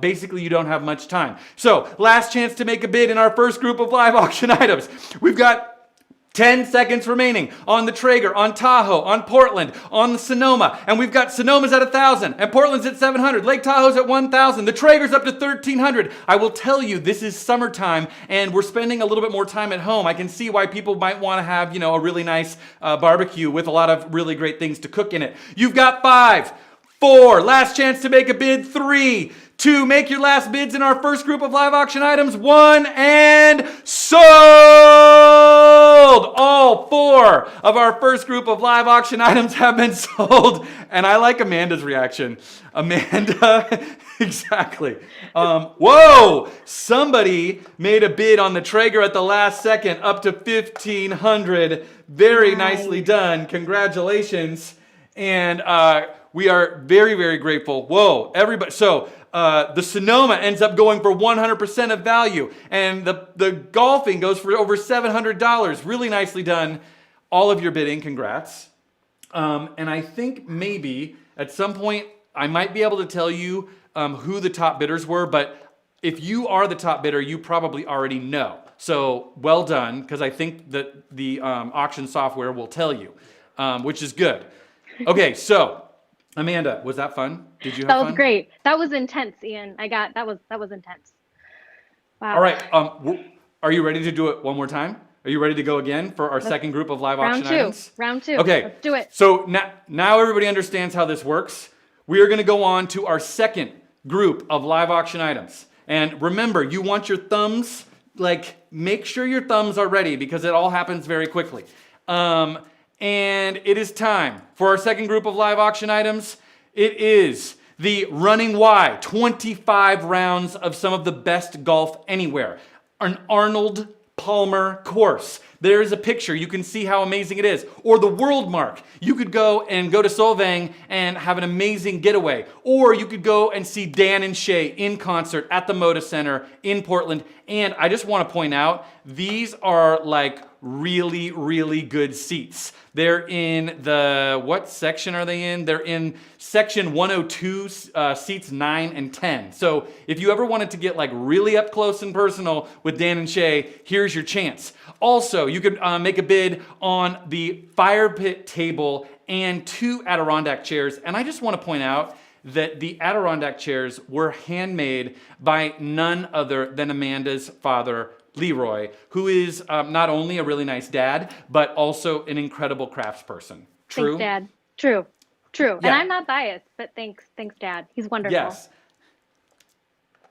basically you don't have much time. So last chance to make a bid in our first group of live auction items. We've got 10 seconds remaining on the Traeger, on Tahoe, on Portland, on the Sonoma. And we've got Sonoma's at 1,000, and Portland's at 700. Lake Tahoe's at 1,000. The Traeger's up to 1,300. I will tell you, this is summertime, and we're spending a little bit more time at home. I can see why people might want to have, a really nice barbecue with a lot of really great things to cook in it. You've got 5, 4, last chance to make a bid, 3, 2, make your last bids in our first group of live auction items, 1, and sold! All 4 of our first group of live auction items have been sold. And I like Amanda's reaction. Amanda, exactly. Whoa! Somebody made a bid on the Traeger at the last second, up to $1,500. Very nicely done. Congratulations. And we are very, very grateful. Whoa, everybody. So the Sonoma ends up going for 100% of value. And the golfing goes for over $700. Really nicely done. All of your bidding, congrats. And I think maybe at some point I might be able to tell you who the top bidders were. But if you are the top bidder, you probably already know. So well done, because I think that the auction software will tell you, which is good. Okay, so Amanda, was that fun? Did you have fun? That was great. That was intense, Ian. That was intense. Wow. All right. Are you ready to do it one more time? Are you ready to go again for our second group of live auction items? Round two. Okay. Let's do it. So now everybody understands how this works. We are going to go on to our second group of live auction items. And remember, you want your thumbs like, make sure your thumbs are ready because it all happens very quickly. And it is time for our second group of live auction items. It is the Running Y, 25 rounds of some of the best golf anywhere. An Arnold Palmer course. There's a picture. You can see how amazing it is. Or the World Mark. You could go to Solvang and have an amazing getaway. Or you could go and see Dan and Shay in concert at the Moda Center in Portland. And I just want to point out, these are like really, really good seats. They're in the, what section are they in? They're in section 102, seats 9 and 10. So if you ever wanted to get like really up close and personal with Dan and Shay, here's your chance. Also, you could make a bid on the fire pit table and 2 Adirondack chairs. And I just want to point out that the Adirondack chairs were handmade by none other than Amanda's father, Leroy, who is not only a really nice dad, but also an incredible craftsperson. True? Thanks, Dad. True. Yeah. And I'm not biased, but thanks, Dad. He's wonderful. Yes.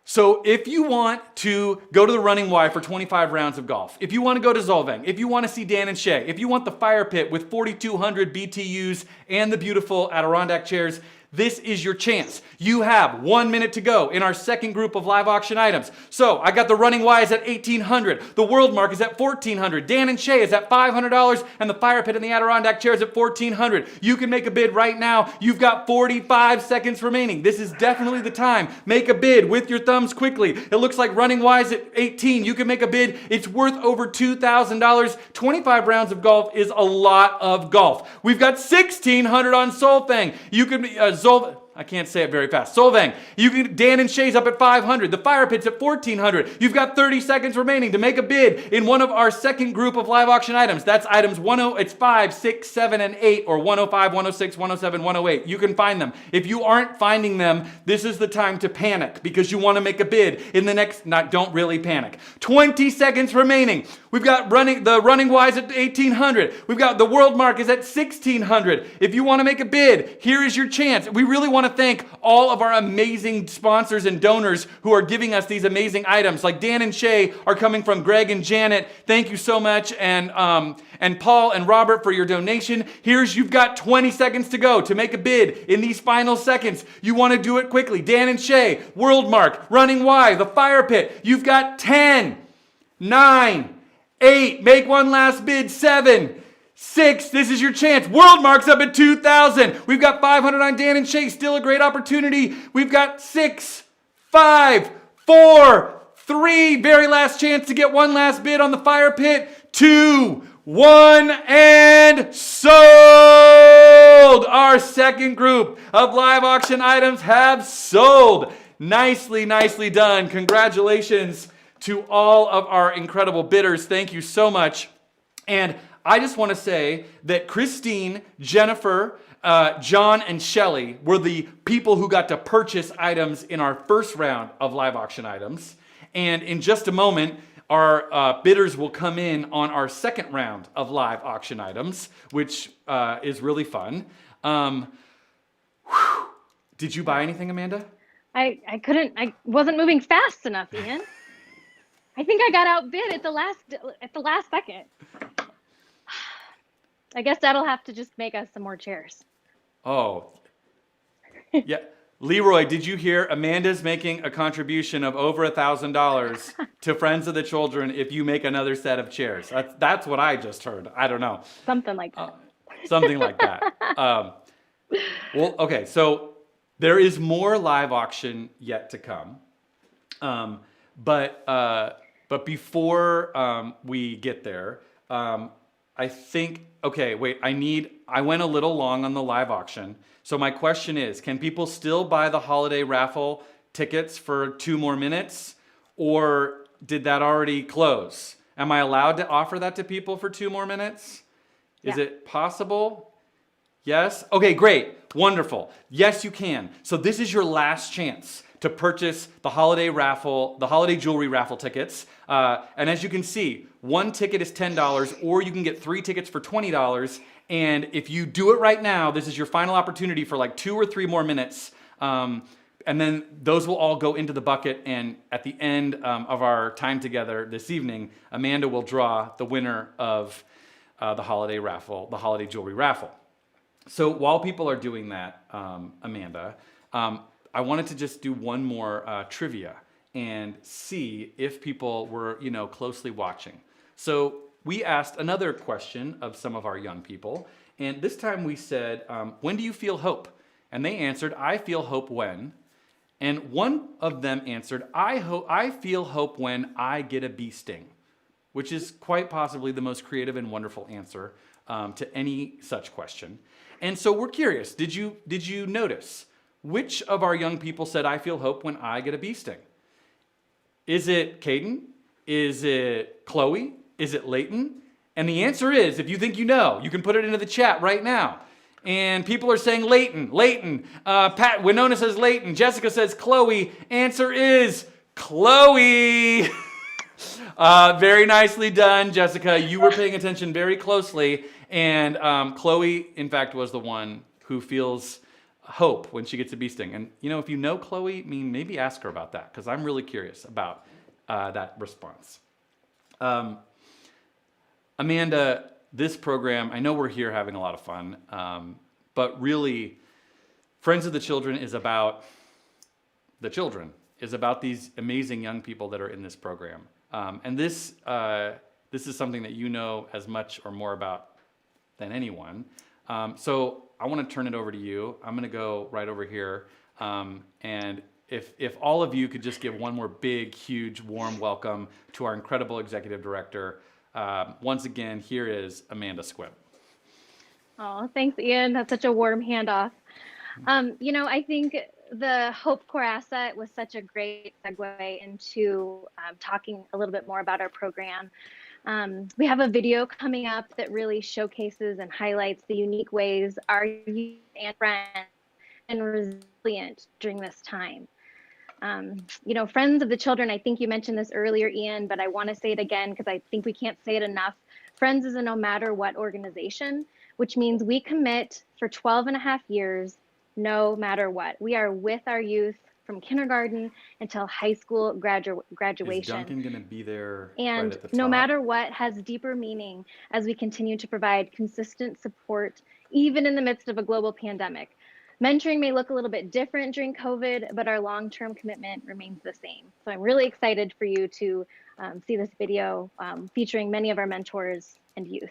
So if you want to go to the Running Y for 25 rounds of golf, if you want to go to Zolvang, if you want to see Dan and Shay, if you want the fire pit with 4,200 BTUs and the beautiful Adirondack chairs, this is your chance. You have 1 minute to go in our second group of live auction items. So I got the Running Y is at $1,800. The World Mark is at $1,400. Dan and Shay is at $500. And the fire pit and the Adirondack chair is at $1,400. You can make a bid right now. You've got 45 seconds remaining. This is definitely the time. Make a bid with your thumbs quickly. It looks like Running Y is at $18. You can make a bid. It's worth over $2,000. 25 rounds of golf is a lot of golf. We've got $1,600 on Solfang. You could I can't say it very fast. Solvang. Dan and Shay's up at $500. The fire pit's at $1,400. You've got 30 seconds remaining to make a bid in one of our second group of live auction items. That's items 5, 6, 7, and 8, or 105, 106, 107, 108. You can find them. If you aren't finding them, this is the time to panic because you want to make a bid in the next, don't really panic. 20 seconds remaining. We've got the Running Y's at $1,800. We've got the World Mark is at $1,600. If you want to make a bid, here is your chance. We really want to thank all of our amazing sponsors and donors who are giving us these amazing items. Like Dan and Shay are coming from Greg and Janet. Thank you so much. And Paul and Robert for your donation. You've got 20 seconds to go to make a bid in these final seconds. You want to do it quickly. Dan and Shay, World Mark, Running Y, the fire pit. You've got 10, 9, 8, make one last bid, 7, 6, this is your chance. World Mark's up at 2,000. We've got 500 on Dan and Shay, still a great opportunity. We've got 6, 5, 4, 3, very last chance to get one last bid on the fire pit. 2, 1, and sold! Our second group of live auction items have sold. Nicely, nicely done. Congratulations to all of our incredible bidders. Thank you so much. And I just want to say that Christine, Jennifer, John, and Shelly were the people who got to purchase items in our first round of live auction items. And in just a moment, our bidders will come in on our second round of live auction items, which is really fun. Did you buy anything, Amanda? I wasn't moving fast enough, Ian. I think I got outbid at the last second. I guess that'll have to just make us some more chairs. Oh. Yeah. Leroy, did you hear Amanda's making a contribution of over $1,000 to Friends of the Children if you make another set of chairs? That's what I just heard. I don't know. Something like that. Something like that. Well, okay, so there is more live auction yet to come. But before we get there, I think, okay, wait, I went a little long on the live auction. So my question is, can people still buy the holiday raffle tickets for 2 more minutes? Or did that already close? Am I allowed to offer that to people for 2 more minutes? Is it possible? Yes? Okay, great. Wonderful. Yes, you can. So this is your last chance to purchase the holiday raffle, the holiday jewelry raffle tickets. And as you can see, 1 ticket is $10, or you can get 3 tickets for $20. And if you do it right now, this is your final opportunity for like 2 or 3 more minutes And then those will all go into the bucket, and at the end of our time together this evening, Amanda will draw the winner of the holiday raffle, the holiday jewelry raffle. So while people are doing that, Amanda, I wanted to just do one more trivia and see if people were, closely watching. So we asked another question of some of our young people, and this time we said, when do you feel hope? And they answered, I feel hope when. And one of them answered, I feel hope when I get a bee sting, which is quite possibly the most creative and wonderful answer to any such question. And so we're curious, did you notice which of our young people said, I feel hope when I get a bee sting? Is it Caden? Is it Chloe? Is it Layton? And the answer is, if you think you know, you can put it into the chat right now. And people are saying Layton. Pat, Winona says Layton. Jessica says Chloe. Answer is Chloe. Very nicely done, Jessica. You were paying attention very closely. And Chloe, in fact, was the one who feels hope when she gets a bee sting. And, if you know Chloe, maybe ask her about that, because I'm really curious about that response. Amanda, this program, I know we're here having a lot of fun, but really, Friends of the Children is about the children, is about these amazing young people that are in this program. And this is something that you know as much or more about than anyone. So I want to turn it over to you. I'm going to go right over here. And if all of you could just give one more big, huge, warm welcome to our incredible executive director. Once again, here is Amanda Squibb. Oh, thanks, Ian. That's such a warm handoff. I think the Hope Core Asset was such a great segue into talking a little bit more about our program. We have a video coming up that really showcases and highlights the unique ways our youth and friends and resilient during this time. Friends of the Children, I think you mentioned this earlier, Ian, but I want to say it again because I think we can't say it enough. Friends is a no matter what organization, which means we commit for 12 and a half years, no matter what. We are with our youth from kindergarten until high school graduation. Is Duncan going to be there and right at the top? No matter what has deeper meaning as we continue to provide consistent support, even in the midst of a global pandemic. Mentoring may look a little bit different during COVID, but our long-term commitment remains the same. So I'm really excited for you to see this video featuring many of our mentors and youth.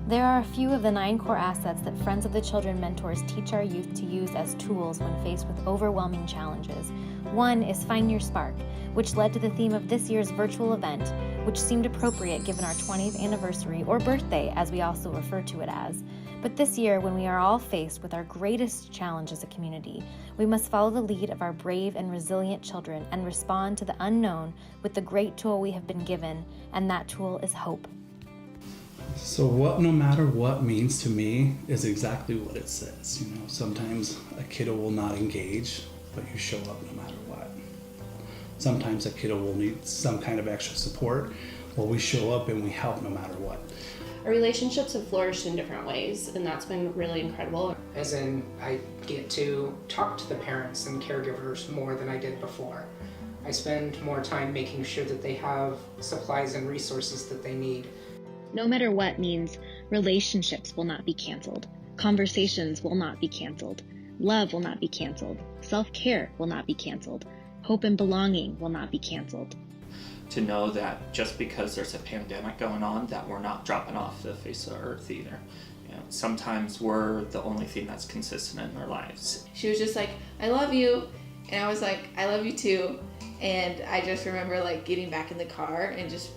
There are a few of the 9 core assets that Friends of the Children mentors teach our youth to use as tools when faced with overwhelming challenges. One is Find Your Spark, which led to the theme of this year's virtual event, which seemed appropriate given our 20th anniversary, or birthday as we also refer to it as. But this year, when we are all faced with our greatest challenge as a community, we must follow the lead of our brave and resilient children and respond to the unknown with the great tool we have been given, and that tool is hope. So what no matter what means to me is exactly what it says. Sometimes a kiddo will not engage, but you show up no matter what. Sometimes a kiddo will need some kind of extra support. Well, we show up and we help no matter what. Our relationships have flourished in different ways, and that's been really incredible. As in, I get to talk to the parents and caregivers more than I did before. I spend more time making sure that they have supplies and resources that they need. No matter what means relationships will not be canceled. Conversations will not be canceled. Love will not be canceled. Self-care will not be canceled. Hope and belonging will not be canceled. To know that just because there's a pandemic going on, that we're not dropping off the face of the earth either. Sometimes we're the only thing that's consistent in our lives. She was just like, I love you. And I was like, I love you too. And I just remember getting back in the car and just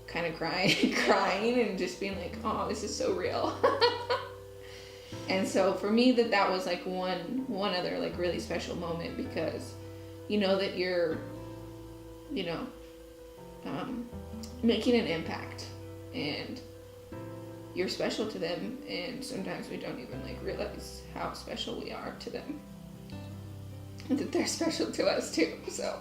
kind of crying and just being like, oh, this is so real. And so for me, that was one other really special moment, because that you're making an impact and you're special to them, and sometimes we don't even realize how special we are to them, and that they're special to us too. So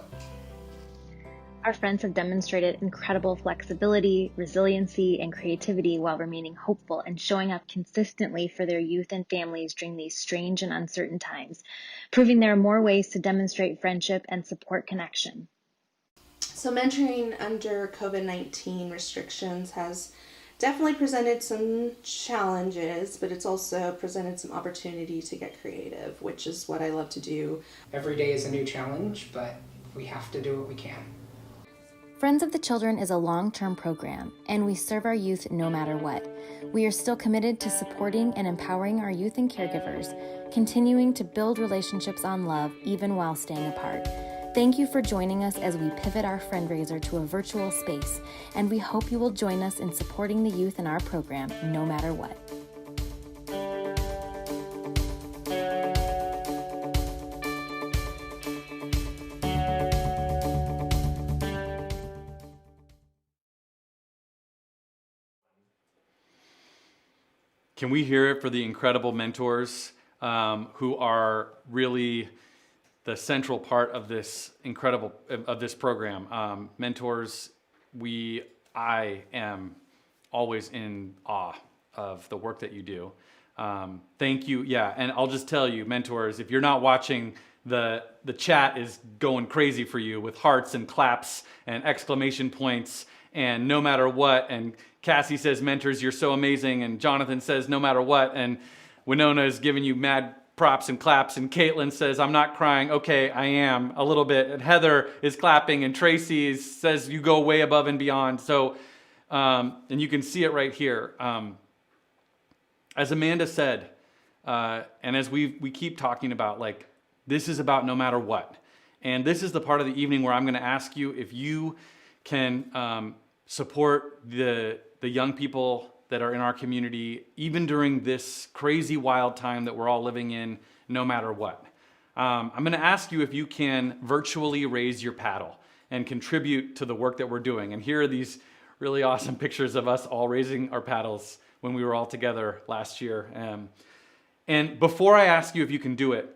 Our friends have demonstrated incredible flexibility, resiliency, and creativity while remaining hopeful and showing up consistently for their youth and families during these strange and uncertain times, proving there are more ways to demonstrate friendship and support connection. So mentoring under COVID-19 restrictions has definitely presented some challenges, but it's also presented some opportunity to get creative, which is what I love to do. Every day is a new challenge, but we have to do what we can. Friends of the Children is a long-term program, and we serve our youth no matter what. We are still committed to supporting and empowering our youth and caregivers, continuing to build relationships on love even while staying apart. Thank you for joining us as we pivot our fundraiser to a virtual space, and we hope you will join us in supporting the youth in our program no matter what. Can we hear it for the incredible mentors who are really the central part of this program? Mentors, I am always in awe of the work that you do. Thank you. Yeah, and I'll just tell you, mentors, if you're not watching, the chat is going crazy for you with hearts and claps and exclamation points and no matter what. And Cassie says, mentors, you're so amazing. And Jonathan says, no matter what. And Winona is giving you mad props and claps. And Caitlin says, I'm not crying. Okay, I am a little bit. And Heather is clapping. And Tracy says, you go way above and beyond. So, and you can see it right here. As Amanda said, and as we keep talking about, like, this is about no matter what. And this is the part of the evening where I'm going to ask you if you can support the young people that are in our community, even during this crazy wild time that we're all living in, no matter what. I'm going to ask you if you can virtually raise your paddle and contribute to the work that we're doing. And here are these really awesome pictures of us all raising our paddles when we were all together last year. And before I ask you if you can do it,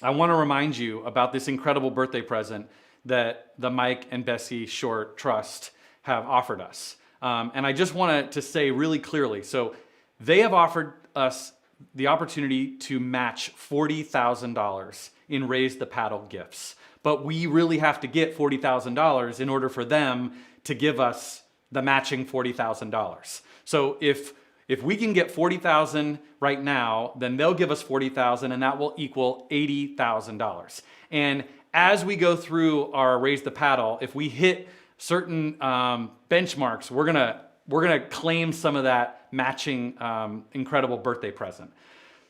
I want to remind you about this incredible birthday present that the Mike and Bessie Short Trust have offered us. And I just wanted to say really clearly, so they have offered us the opportunity to match $40,000 in Raise the Paddle gifts. But we really have to get $40,000 in order for them to give us the matching $40,000. So if we can get $40,000 right now, then they'll give us $40,000 and that will equal $80,000. And as we go through our Raise the Paddle, if we hit certain benchmarks, we're gonna claim some of that matching incredible birthday present.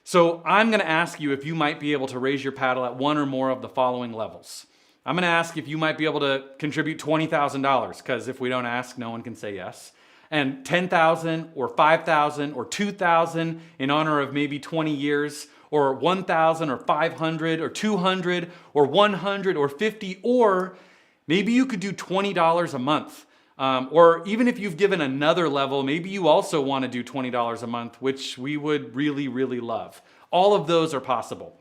So I'm gonna ask you if you might be able to raise your paddle at one or more of the following levels. I'm gonna ask if you might be able to contribute $20,000, because if we don't ask, no one can say yes. And $10,000 or $5,000 or $2,000 in honor of maybe 20 years, or $1,000 or $500 or $200 or $100 or $50, or maybe you could do $20 a month. Or even if you've given another level, maybe you also want to do $20 a month, which we would really, really love. All of those are possible.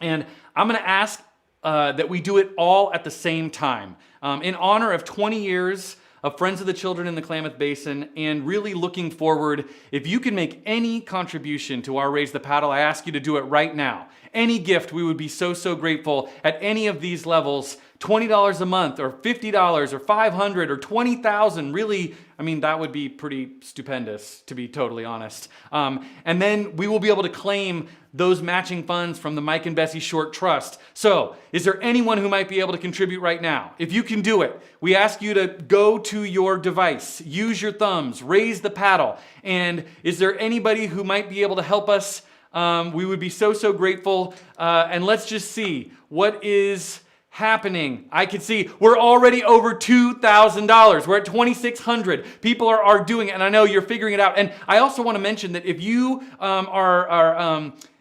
And I'm going to ask that we do it all at the same time. In honor of 20 years of Friends of the Children in the Klamath Basin, and really looking forward, if you can make any contribution to our Raise the Paddle, I ask you to do it right now. Any gift, we would be so, so grateful at any of these levels. $20 a month, or $50, or $500, or $20,000. Really, I mean, that would be pretty stupendous, to be totally honest. And then we will be able to claim those matching funds from the Mike and Bessie Short Trust. So, is there anyone who might be able to contribute right now? If you can do it, we ask you to go to your device, use your thumbs, raise the paddle. And is there anybody who might be able to help us? We would be so, so grateful. And let's just see what is happening. I can see we're already over $2,000. We're at $2,600. People are doing it, and I know you're figuring it out. And I also want to mention that if you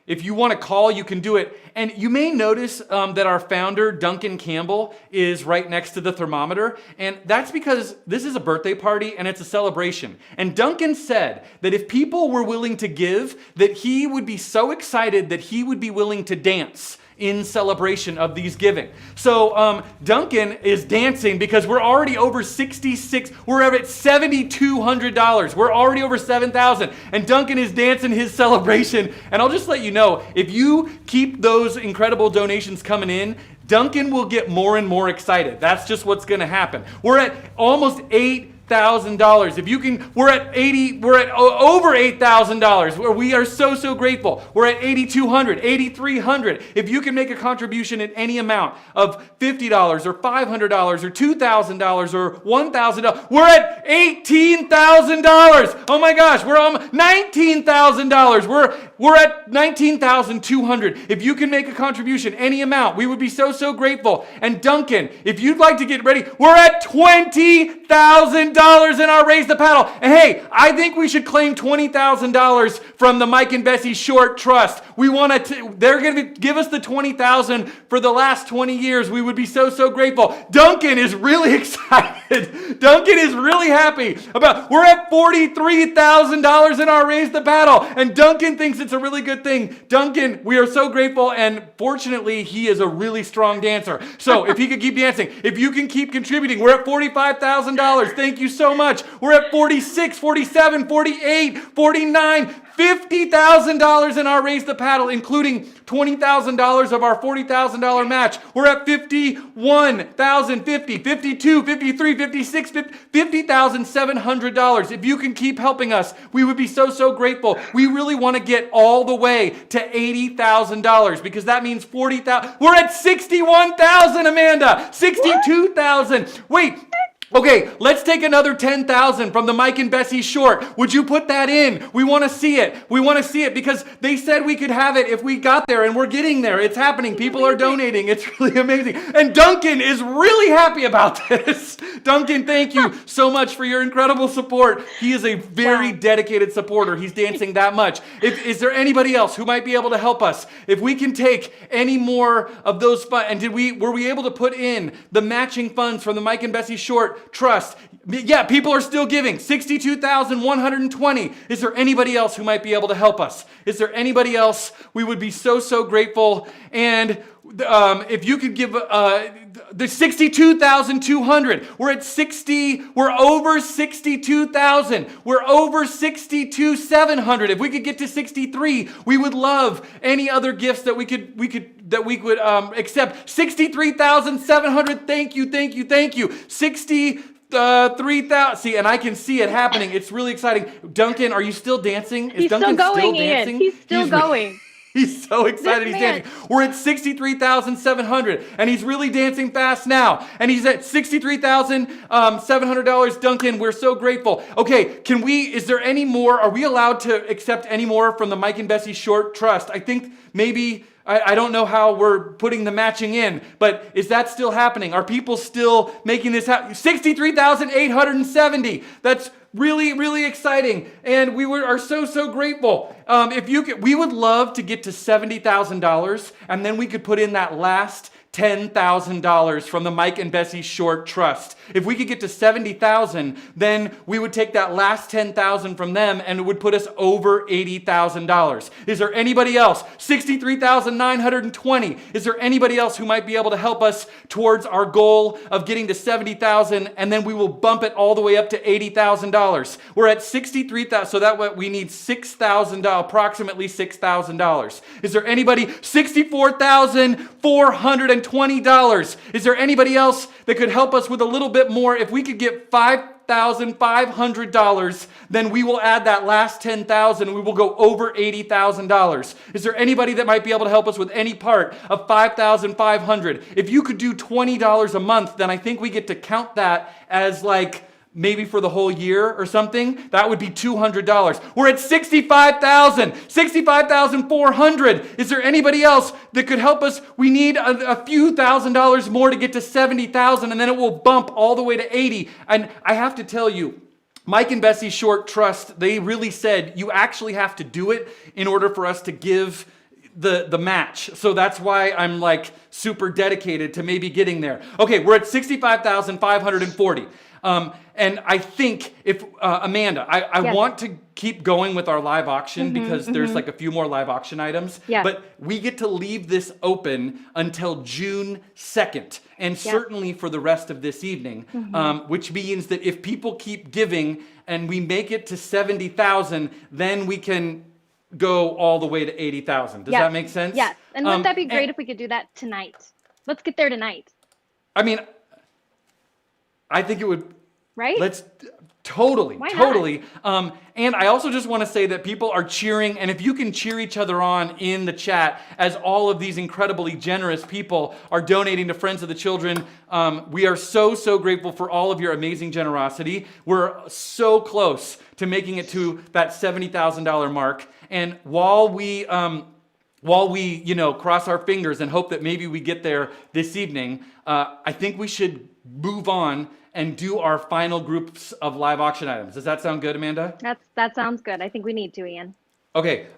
if you want to call, you can do it. And you may notice that our founder, Duncan Campbell, is right next to the thermometer. And that's because this is a birthday party and it's a celebration. And Duncan said that if people were willing to give, that he would be so excited that he would be willing to dance in celebration of these giving. So Duncan is dancing because we're already over we're at $7,200. We're already over $7,000. And Duncan is dancing his celebration. And I'll just let you know, if you keep those incredible donations coming in, Duncan will get more and more excited. That's just what's going to happen. We're at almost $8,000. If you can, we're at over $8,000. We are so grateful. We're at $8,200, $8,300. If you can make a contribution in any amount of $50 or $500 or $2,000 or $1,000, we're at $18,000. Oh my gosh, we're on $19,000. We're at $19,200. If you can make a contribution, any amount, we would be so grateful. And Duncan, if you'd like to get ready, we're at $20,000 in our Raise the Paddle. And hey, I think we should claim $20,000 from the Mike and Bessie Short Trust. We want to, they're going to give us the $20,000 for the last 20 years. We would be so grateful. Duncan is really excited. Duncan is really happy we're at $43,000 in our Raise the Paddle. And Duncan thinks it's a really good thing. Duncan, we are so grateful. And fortunately, he is a really strong dancer. So if he could keep dancing, if you can keep contributing, we're at $45,000. Thank you so much. We're at $46,000, $47,000, $48,000, $49,000, $50,000 in our Raise the Paddle, including $20,000 of our $40,000 match. We're at $51,000, $50,000, $52,000, $53,000, $56,000, $50,700. If you can keep helping us, we would be so grateful. We really want to get all the way to $80,000 because that means $40,000. We're at $61,000, Amanda. $62,000. Wait. Okay, let's take another $10,000 from the Mike and Bessie Short. Would you put that in? We want to see it. We want to see it because they said we could have it if we got there, and we're getting there. It's happening. People are donating. It's really amazing. And Duncan is really happy about this. Duncan, thank you so much for your incredible support. He is a very dedicated supporter. He's dancing that much. Is there anybody else who might be able to help us? If we can take any more of those funds, and were we able to put in the matching funds from the Mike and Bessie Short Trust? Yeah, people are still giving. $62,120. Is there anybody else who might be able to help us? Is there anybody else? We would be so grateful. And if you could give the $62,200. We're over $62,000. We're over $62,700. If we could get to $63,000, we would love any other gifts that we could accept. $63,700. Thank you. $63,000. See, and I can see it happening. It's really exciting. Duncan, are you still dancing? He's still going, Ian. He's still going. He's so excited. He's dancing. We're at $63,700, and he's really dancing fast now. And he's at $63,700. Duncan, we're so grateful. Okay, is there any more? Are we allowed to accept any more from the Mike and Bessie Short Trust? I think maybe, I don't know how we're putting the matching in, but is that still happening? Are people still making this happen? $63,870. That's really exciting, and we are so grateful. We would love to get to $70,000, and then we could put in that last $10,000 from the Mike and Bessie Short Trust. If we could get to $70,000, then we would take that last $10,000 from them and it would put us over $80,000. Is there anybody else? $63,920. Is there anybody else who might be able to help us towards our goal of getting to $70,000, and then we will bump it all the way up to $80,000? We're at $63,000, so that way we need $6,000, approximately $6,000. Is there anybody? $64,420. Is there anybody else that could help us with a little bit more? If we could get $5,500, then we will add that last $10,000 and we will go over $80,000. Is there anybody that might be able to help us with any part of $5,500? If you could do $20 a month, then I think we get to count that as like maybe for the whole year or something. That would be $200. We're at $65,400. Is there anybody else that could help us? We need a few $1,000s more to get to $70,000, and then it will bump all the way to $80,000. And I have to tell you, Mike and Bessie Short Trust, they really said you actually have to do it in order for us to give the match. So that's why I'm like super dedicated to maybe getting there. Okay, we're at $65,540. And I think if, Amanda, I Yes. want to keep going with our live auction Mhm, because there's mhm. like a few more live auction items. Yeah. But we get to leave this open until June 2nd, and Yeah. certainly for the rest of this evening, Mhm. which means that if people keep giving and we make it to 70,000, then we can go all the way to 80,000. Does Yes. that make sense? Yes. And wouldn't that be great and- if we could do that tonight? Let's get there tonight, I mean, I think it would. right? Let's totally, Why not? totally. And I also just want to say that people are cheering, and if you can cheer each other on in the chat as all of these incredibly generous people are donating to Friends of the Children, we are so, so grateful for all of your amazing generosity. We're so close to making it to that $70,000 mark. And while we, cross our fingers and hope that maybe we get there this evening, I think we should move on and do our final groups of live auction items. Does that sound good, Amanda? That sounds good. I think we need to, Ian. Okay.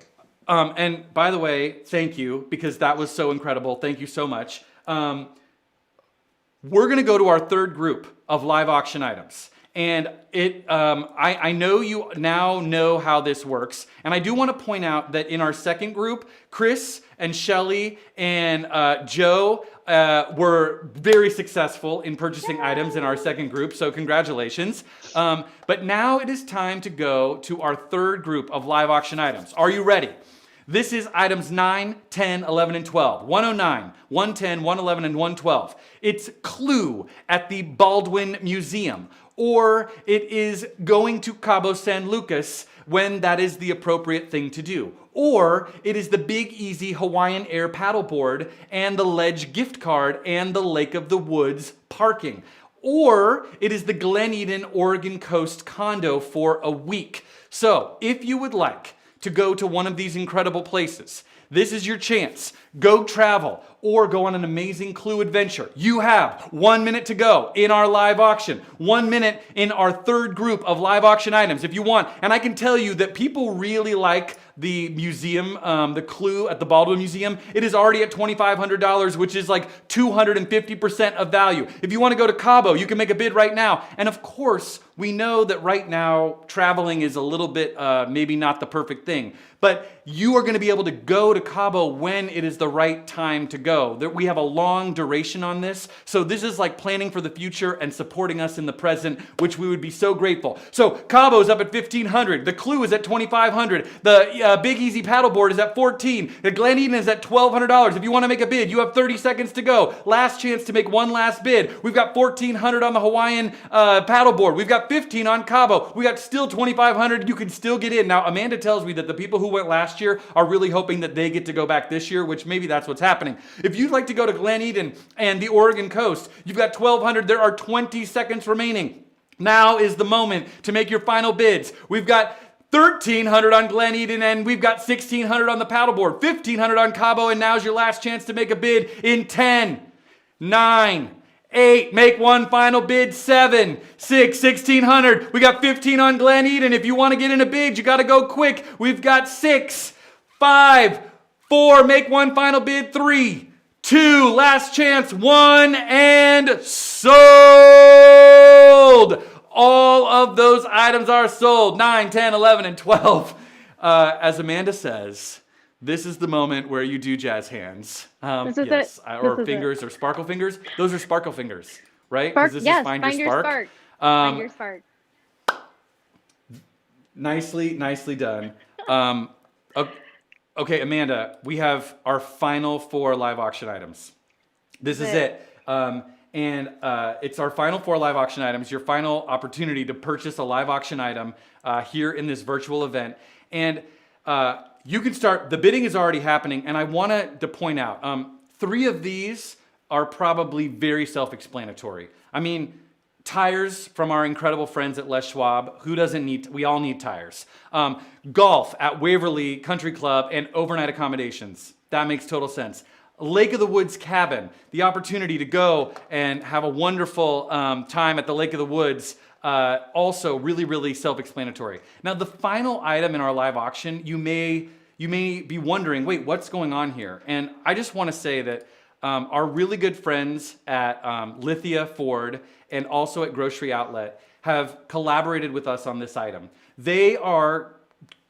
And by the way, thank you, because that was so incredible. Thank you so much. We're going to go to our third group of live auction items. And I know you now know how this works. And I do want to point out that in our second group, Chris and Shelly and Joe were very successful in purchasing items in our second group. So congratulations. But now it is time to go to our third group of live auction items. Are you ready? This is items 9, 10, 11, and 12. 109, 110, 111, and 112. It's Clue at the Baldwin Museum. Or it is going to Cabo San Lucas when that is the appropriate thing to do. Or it is the Big Easy Hawaiian Air paddleboard and the Ledge gift card and the Lake of the Woods parking. Or it is the Glen Eden Oregon Coast condo for a week. So if you would like to go to one of these incredible places, this is your chance. Go travel or go on an amazing Clue adventure. You have 1 minute to go in our live auction. 1 minute in our third group of live auction items if you want. And I can tell you that people really like the museum, the Clue at the Baldwin Museum. It is already at $2,500, which is like 250% of value. If you want to go to Cabo, you can make a bid right now. And of course, we know that right now traveling is a little bit maybe not the perfect thing. But you are going to be able to go to Cabo when it is the right time to go. We have a long duration on this. So this is like planning for the future and supporting us in the present, which we would be so grateful. So Cabo's up at $1,500. The Clue is at $2,500. The Big Easy paddleboard is at $1,400. The Glen Eden is at $1,200. If you want to make a bid, you have 30 seconds to go. Last chance to make one last bid. We've got $1,400 on the Hawaiian paddleboard. We've got $1,500 on Cabo. We got still $2,500. You can still get in. Now, Amanda tells me that the people who went last year are really hoping that they get to go back this year, which maybe that's what's happening. If you'd like to go to Glen Eden and the Oregon coast, you've got $1,200. There are 20 seconds remaining. Now is the moment to make your final bids. We've got $1,300 on Glen Eden, and we've got $1,600 on the paddleboard, $1,500 on Cabo, and now's your last chance to make a bid in 10, 9, 8, make one final bid, 7, 6, $1,600. We got 15 on Glen Eden. If you want to get in a bid, you got to go quick. We've got 6, 5, 4, make one final bid, 3, 2, last chance, 1, and sold. All of those items are sold, 9, 10, 11, and 12. As Amanda says, this is the moment where you do jazz hands. This is yes, it. or This is fingers, or sparkle fingers. Those are sparkle fingers, right? 'Cause Spark, this yes, is find your spark. Find your spark. Nicely done. Okay, Amanda, we have our final 4 live auction items. This is it. And it's our final 4 live auction items, your final opportunity to purchase a live auction item here in this virtual event. And you can start, the bidding is already happening, and I wanted to point out, 3 of these are probably very self-explanatory. I mean, tires from our incredible friends at Les Schwab. Who doesn't need, we all need tires. Golf at Waverly Country Club and overnight accommodations. That makes total sense. Lake of the Woods cabin, the opportunity to go and have a wonderful time at the Lake of the Woods, also really self-explanatory. Now, the final item in our live auction, you may be wondering, wait, what's going on here? And I just want to say that our really good friends at Lithia Ford and also at Grocery Outlet have collaborated with us on this item. They are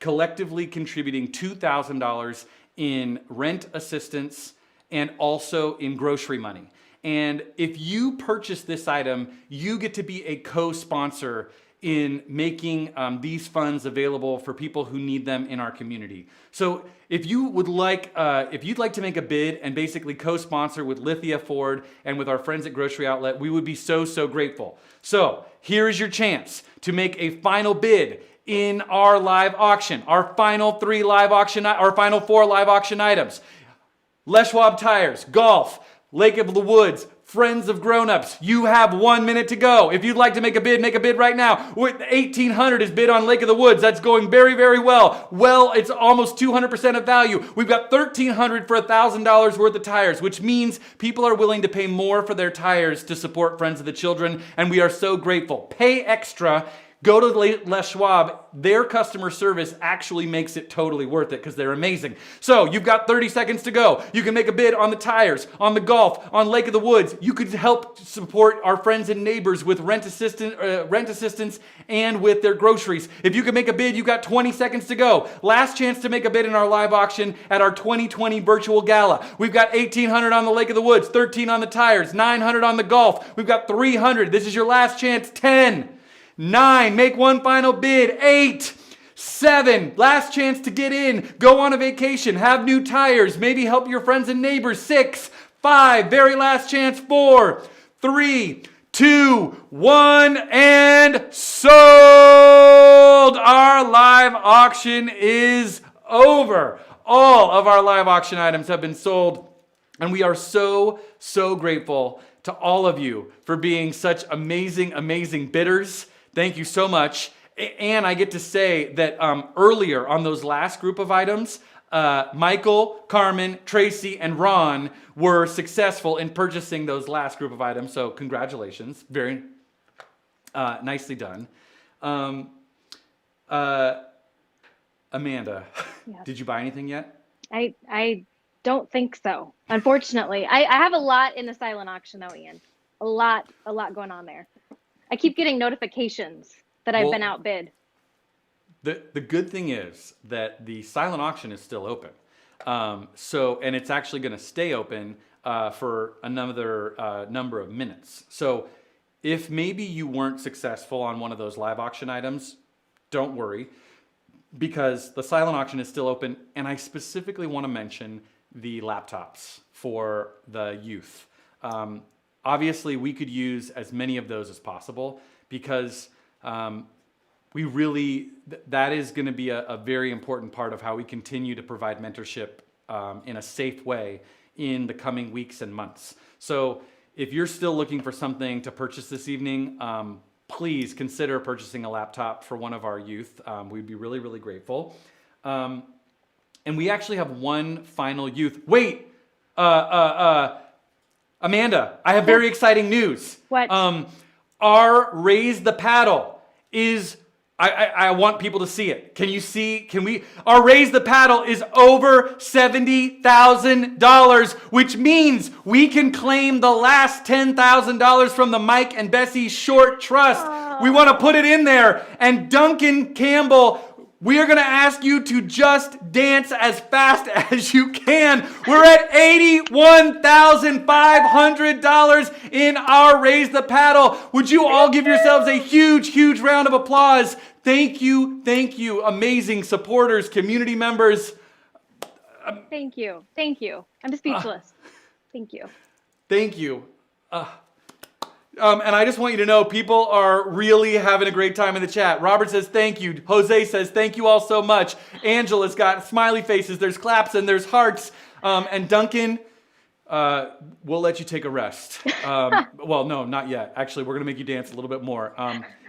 collectively contributing $2,000 in rent assistance and also in grocery money. And if you purchase this item, you get to be a co-sponsor in making these funds available for people who need them in our community. So if you would like, if you'd like to make a bid and basically co-sponsor with Lithia Ford and with our friends at Grocery Outlet, we would be so, so grateful. So here is your chance to make a final bid in our live auction, our final four live auction items. Les Schwab Tires, Golf, Lake of the Woods, Friends of Grown-Ups. You have 1 minute to go. If you'd like to make a bid right now. $1,800 is bid on Lake of the Woods. That's going very, very well. Well, it's almost 200% of value. We've got $1,300 for $1,000 worth of tires, which means people are willing to pay more for their tires to support Friends of the Children, and we are so grateful. Pay extra. Go to Les Schwab. Their customer service actually makes it totally worth it because they're amazing. So you've got 30 seconds to go. You can make a bid on the tires, on the golf, on Lake of the Woods. You could help support our friends and neighbors with rent assistance and with their groceries. If you can make a bid, you've got 20 seconds to go. Last chance to make a bid in our live auction at our 2020 virtual gala. We've got $1,800 on the Lake of the Woods, $1,300 on the tires, $900 on the golf. We've got $300. This is your last chance. 10. 9, make one final bid. 8, 7, last chance to get in. Go on a vacation, have new tires, maybe help your friends and neighbors. 6, 5, very last chance. 4, 3, 2, 1, and sold! Our live auction is over. All of our live auction items have been sold, and we are so, so grateful to all of you for being such amazing, amazing bidders. Thank you so much. And I get to say that earlier on those last group of items, Michael, Carmen, Tracy, and Ron were successful in purchasing those last group of items. So congratulations. Very nicely done. Amanda, Yes. Did you buy anything yet? I don't think so, unfortunately. I have a lot in the silent auction though, Ian. A lot going on there. I keep getting notifications that I've been outbid. The good thing is that the silent auction is still open. And it's actually going to stay open for another number of minutes. So if maybe you weren't successful on one of those live auction items, don't worry, because the silent auction is still open. And I specifically want to mention the laptops for the youth. Obviously, we could use as many of those as possible because we really, that is going to be a very important part of how we continue to provide mentorship in a safe way in the coming weeks and months. So if you're still looking for something to purchase this evening, please consider purchasing a laptop for one of our youth. We'd be really, really grateful. And we actually have one final youth. Wait, Amanda, I have very exciting news. What? Our Raise the Paddle is, I want people to see it. Can you see, our Raise the Paddle is over $70,000, which means we can claim the last $10,000 from the Mike and Bessie Short Trust. We want to put it in there. And Duncan Campbell, we are going to ask you to just dance as fast as you can. We're at $81,500 in our Raise the Paddle. Would you all give yourselves a huge, huge round of applause? Thank you, amazing supporters, community members. Thank you. I'm just speechless. Thank you. Thank you. And I just want you to know, people are really having a great time in the chat. Robert says thank you. Jose says thank you all so much. Angela's got smiley faces. There's claps and there's hearts. And Duncan, we'll let you take a rest. Well, no, not yet. Actually, we're going to make you dance a little bit more.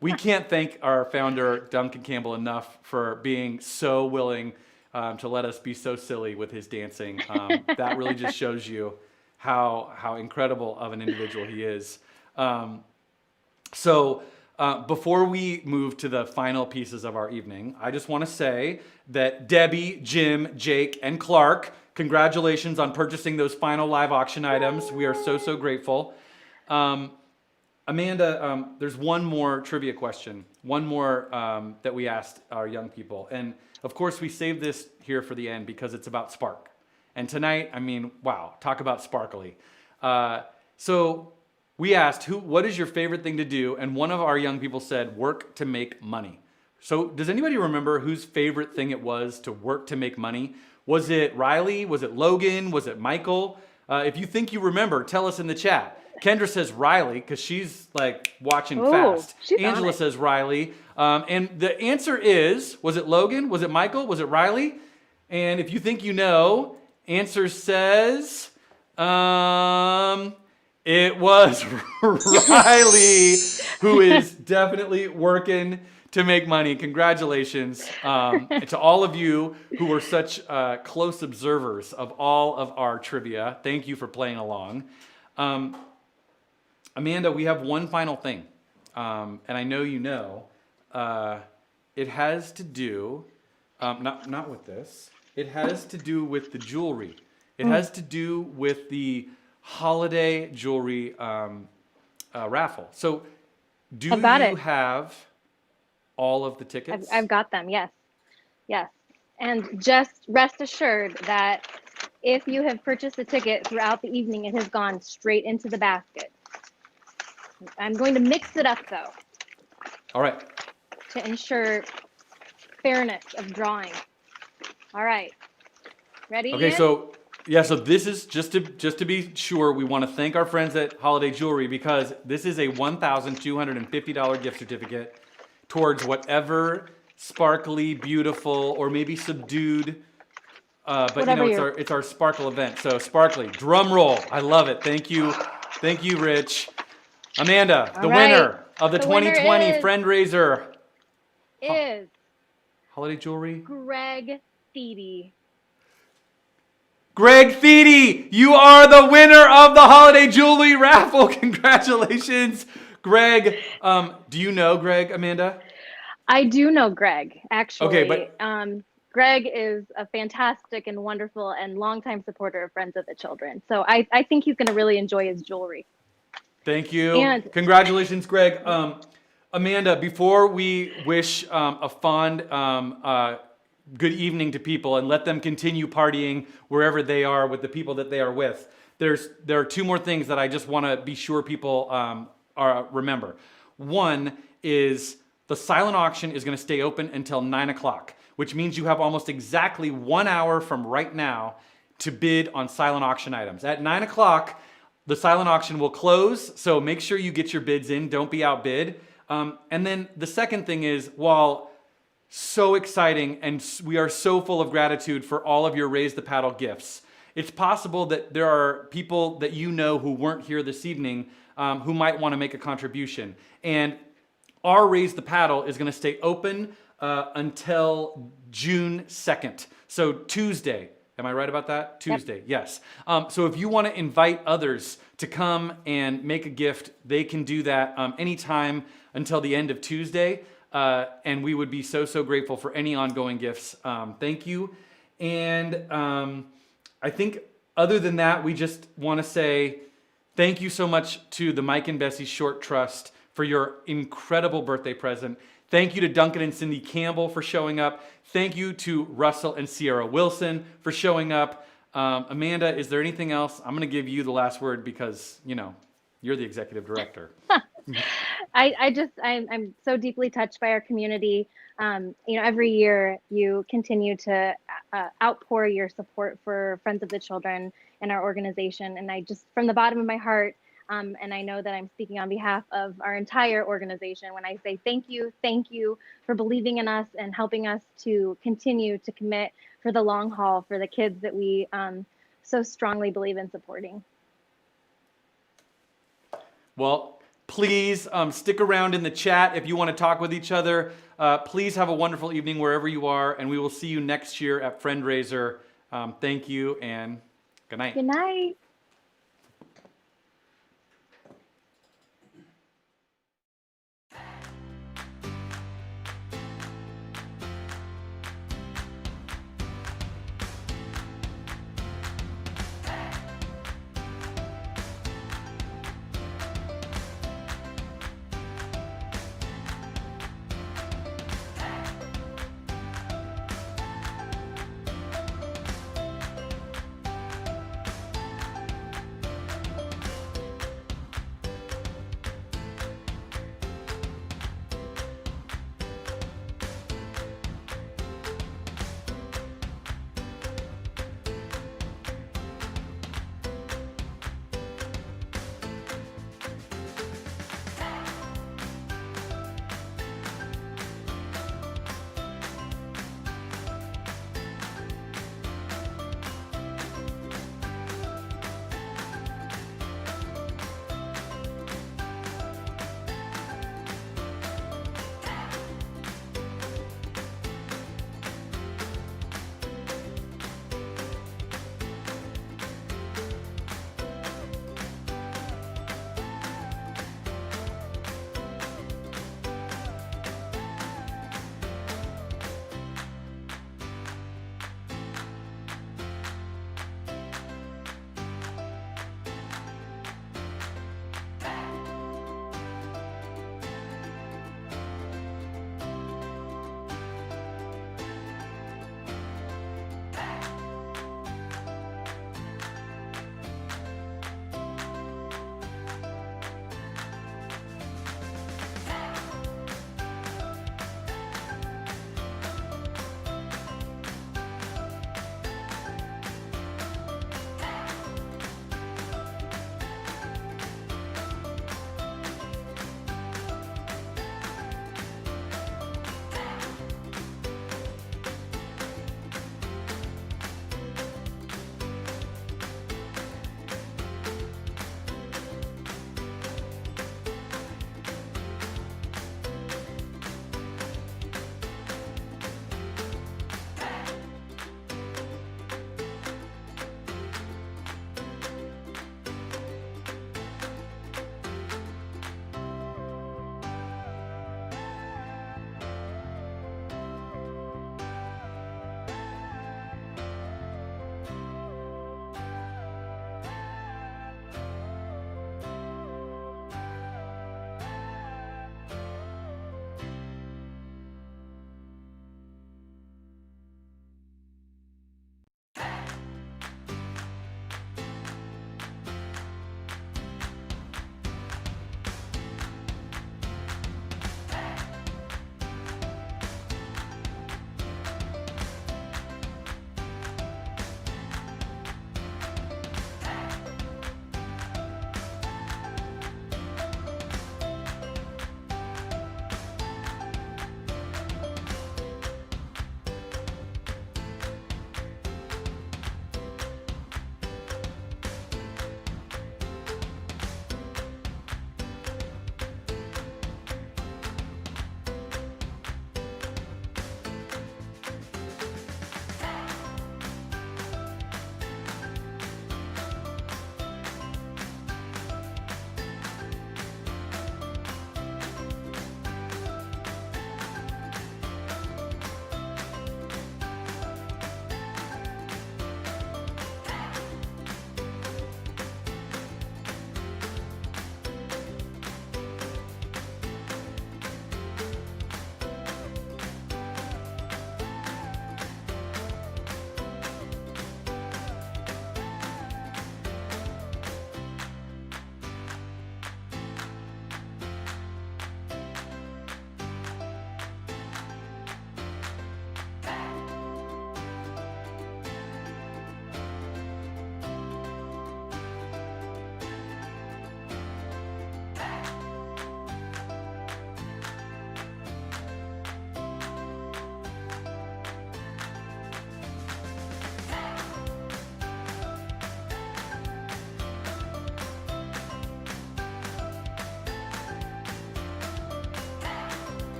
We can't thank our founder, Duncan Campbell, enough for being so willing to let us be so silly with his dancing. That really just shows you how incredible of an individual he is. Before we move to the final pieces of our evening, I just want to say that Debbie, Jim, Jake, and Clark, congratulations on purchasing those final live auction items. We are so grateful. Amanda, there's one more trivia question, one more that we asked our young people. And of course, we saved this here for the end because it's about spark. And tonight, I mean, wow, talk about sparkly. So we asked, what is your favorite thing to do? And one of our young people said, work to make money. So does anybody remember whose favorite thing it was to work to make money? Was it Riley? Was it Logan? Was it Michael? If you think you remember, tell us in the chat. Kendra says Riley because she's like watching fast. Angela says Riley. And the answer is, was it Logan? Was it Michael? Was it Riley? And if you think you know, answer says, it was Riley, who is definitely working to make money. Congratulations to all of you who were such close observers of all of our trivia. Thank you for playing along. Amanda, we have one final thing, and I know you know. It has to do, not with this. It has to do with the jewelry. It has to do with the holiday jewelry raffle. So, do you have all of the tickets? I've got them, yes. Yes. And just rest assured that if you have purchased a ticket throughout the evening, it has gone straight into the basket. I'm going to mix it up, though. All right. To ensure fairness of drawing. All right. Ready? Okay, Ian? so this is just to be sure, we want to thank our friends at Holiday Jewelry because this is a $1,250 gift certificate towards whatever sparkly, beautiful, or maybe subdued, but whatever, you know, it's our sparkle event. So sparkly, drum roll. I love it. Thank you, Rich. Amanda, the winner of the 2020 Friend Raiser is Holiday Jewelry. Greg Thiede. Greg Thiede, you are the winner of the Holiday Jewelry raffle. Congratulations, Greg. Do you know Greg, Amanda? I do know Greg, actually. Okay, but Greg is a fantastic and wonderful and longtime supporter of Friends of the Children. So I think he's going to really enjoy his jewelry. Thank you. Congratulations, Greg. Amanda, before we wish a fond good evening to people and let them continue partying wherever they are with the people that they are with, there are two more things that I just want to be sure people remember. One is the silent auction is going to stay open until 9 o'clock, which means you have almost exactly 1 hour from right now to bid on silent auction items. At 9 o'clock, the silent auction will close, so make sure you get your bids in. Don't be outbid. And then the second thing is, while so exciting and we are so full of gratitude for all of your Raise the Paddle gifts, it's possible that there are people that you know who weren't here this evening who might want to make a contribution. And our Raise the Paddle is going to stay open until June 2nd. So Tuesday. Am I right about that? Tuesday, yes. So if you want to invite others to come and make a gift, they can do that anytime until the end of Tuesday. And we would be so grateful for any ongoing gifts. Thank you. And I think other than that, we just want to say thank you so much to the Mike and Bessie Short Trust for your incredible birthday present. Thank you to Duncan and Cindy Campbell for showing up. Thank you to Russell and Sierra Wilson for showing up. Amanda, is there anything else? I'm going to give you the last word because, you know, you're the executive director. I'm so deeply touched by our community. Every year you continue to outpour your support for Friends of the Children and our organization. And I just, from the bottom of my heart, and I know that I'm speaking on behalf of our entire organization when I say thank you for believing in us and helping us to continue to commit for the long haul for the kids that we so strongly believe in supporting. Well, please stick around in the chat if you want to talk with each other. Please have a wonderful evening wherever you are, and we will see you next year at Friend Raiser. Thank you and good night. Good night.